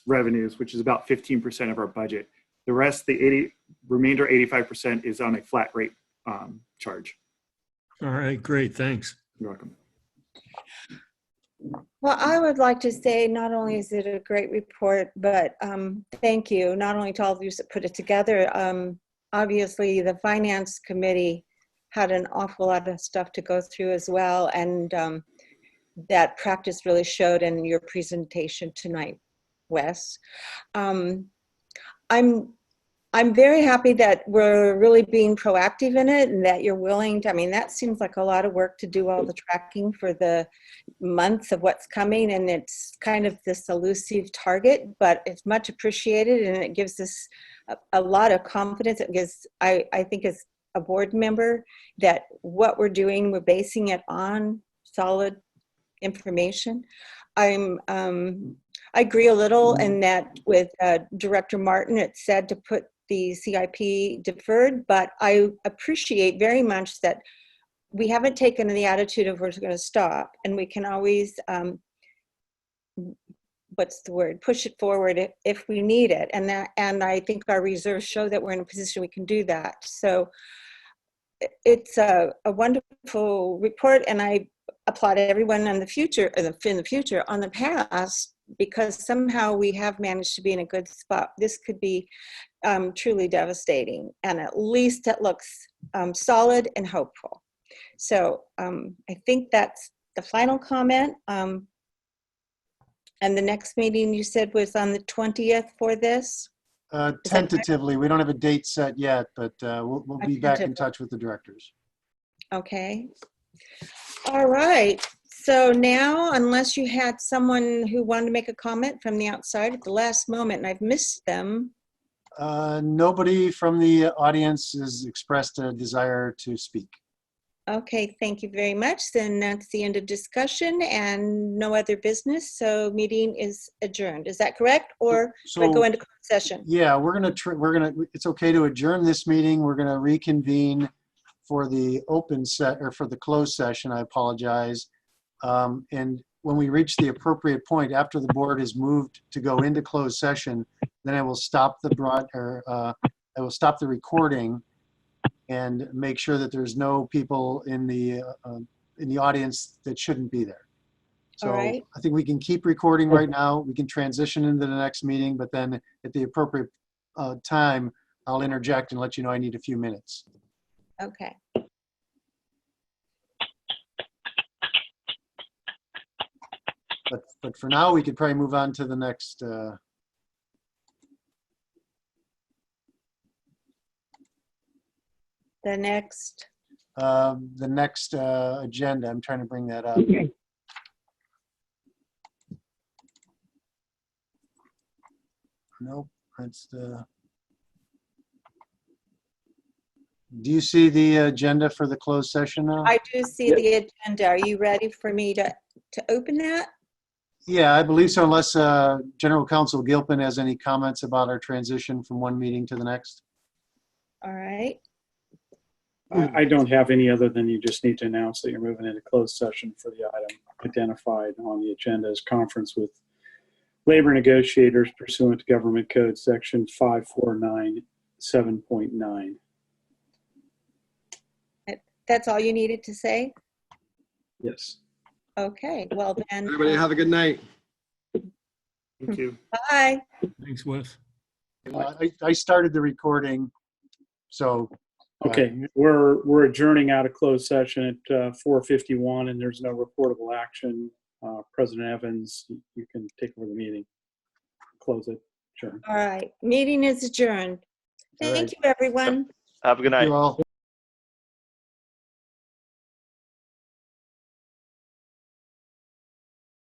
revenues, which is about 15% of our budget. The rest, the remainder 85% is on a flat rate charge. All right, great, thanks. You're welcome. Well, I would like to say not only is it a great report, but thank you, not only to all of you that put it together. Obviously, the Finance Committee had an awful lot of stuff to go through as well, and that practice really showed in your presentation tonight, Wes. I'm very happy that we're really being proactive in it and that you're willing to, I mean, that seems like a lot of work to do all the tracking for the months of what's coming, and it's kind of this elusive target, but it's much appreciated and it gives us a lot of confidence. It gives, I think as a board member, that what we're doing, we're basing it on solid information. I agree a little in that with Director Martin, it said to put the CIP deferred, but I appreciate very much that we haven't taken the attitude of we're going to stop, and we can always, what's the word, push it forward if we need it. And I think our reserves show that we're in a position we can do that. So it's a wonderful report, and I applaud everyone in the future, on the past, because somehow we have managed to be in a good spot. This could be truly devastating, and at least it looks solid and hopeful. So I think that's the final comment. And the next meeting you said was on the 20th for this? Tentatively, we don't have a date set yet, but we'll be back in touch with the directors. Okay. All right. So now, unless you had someone who wanted to make a comment from the outside at the last moment and I've missed them. Nobody from the audience has expressed a desire to speak. Okay, thank you very much. Then that's the end of discussion and no other business. So meeting is adjourned. Is that correct? Or So, do I go into closed session? Yeah, it's okay to adjourn this meeting. We're gonna reconvene for the for the closed session. I apologize. And when we reach the appropriate point, after the board has moved to go into closed session, then I will stop the I will stop the recording and make sure that there's no people in the audience that shouldn't be there. So All right. I think we can keep recording right now. We can transition into the next meeting, but then at the appropriate time, I'll interject and let you know I need a few minutes. Okay. But for now, we could probably move on to the next. The next. Agenda. I'm trying to bring that up. Nope, that's the. Do you see the agenda for the closed session now? I do see the agenda. Are you ready for me to open that? Yeah, I believe so, unless General Counsel Gilpin has any comments about our transition from one meeting to the next. All right. I don't have any other than you just need to announce that you're moving into closed session for the item identified on the agenda as conference with labor negotiators pursuant to Government Code Section 5497.9. That's all you needed to say? Yes. Okay, well then, Everybody have a good night. Thank you. bye. Thanks, Wes. I started the recording, so. Okay, we're adjourning out of closed session at 4:51, and there's no reportable action. President Evans, you can take over the meeting. Close it. Sure. All right, meeting is adjourned. All right. Thank you, everyone. Have a good night. You all.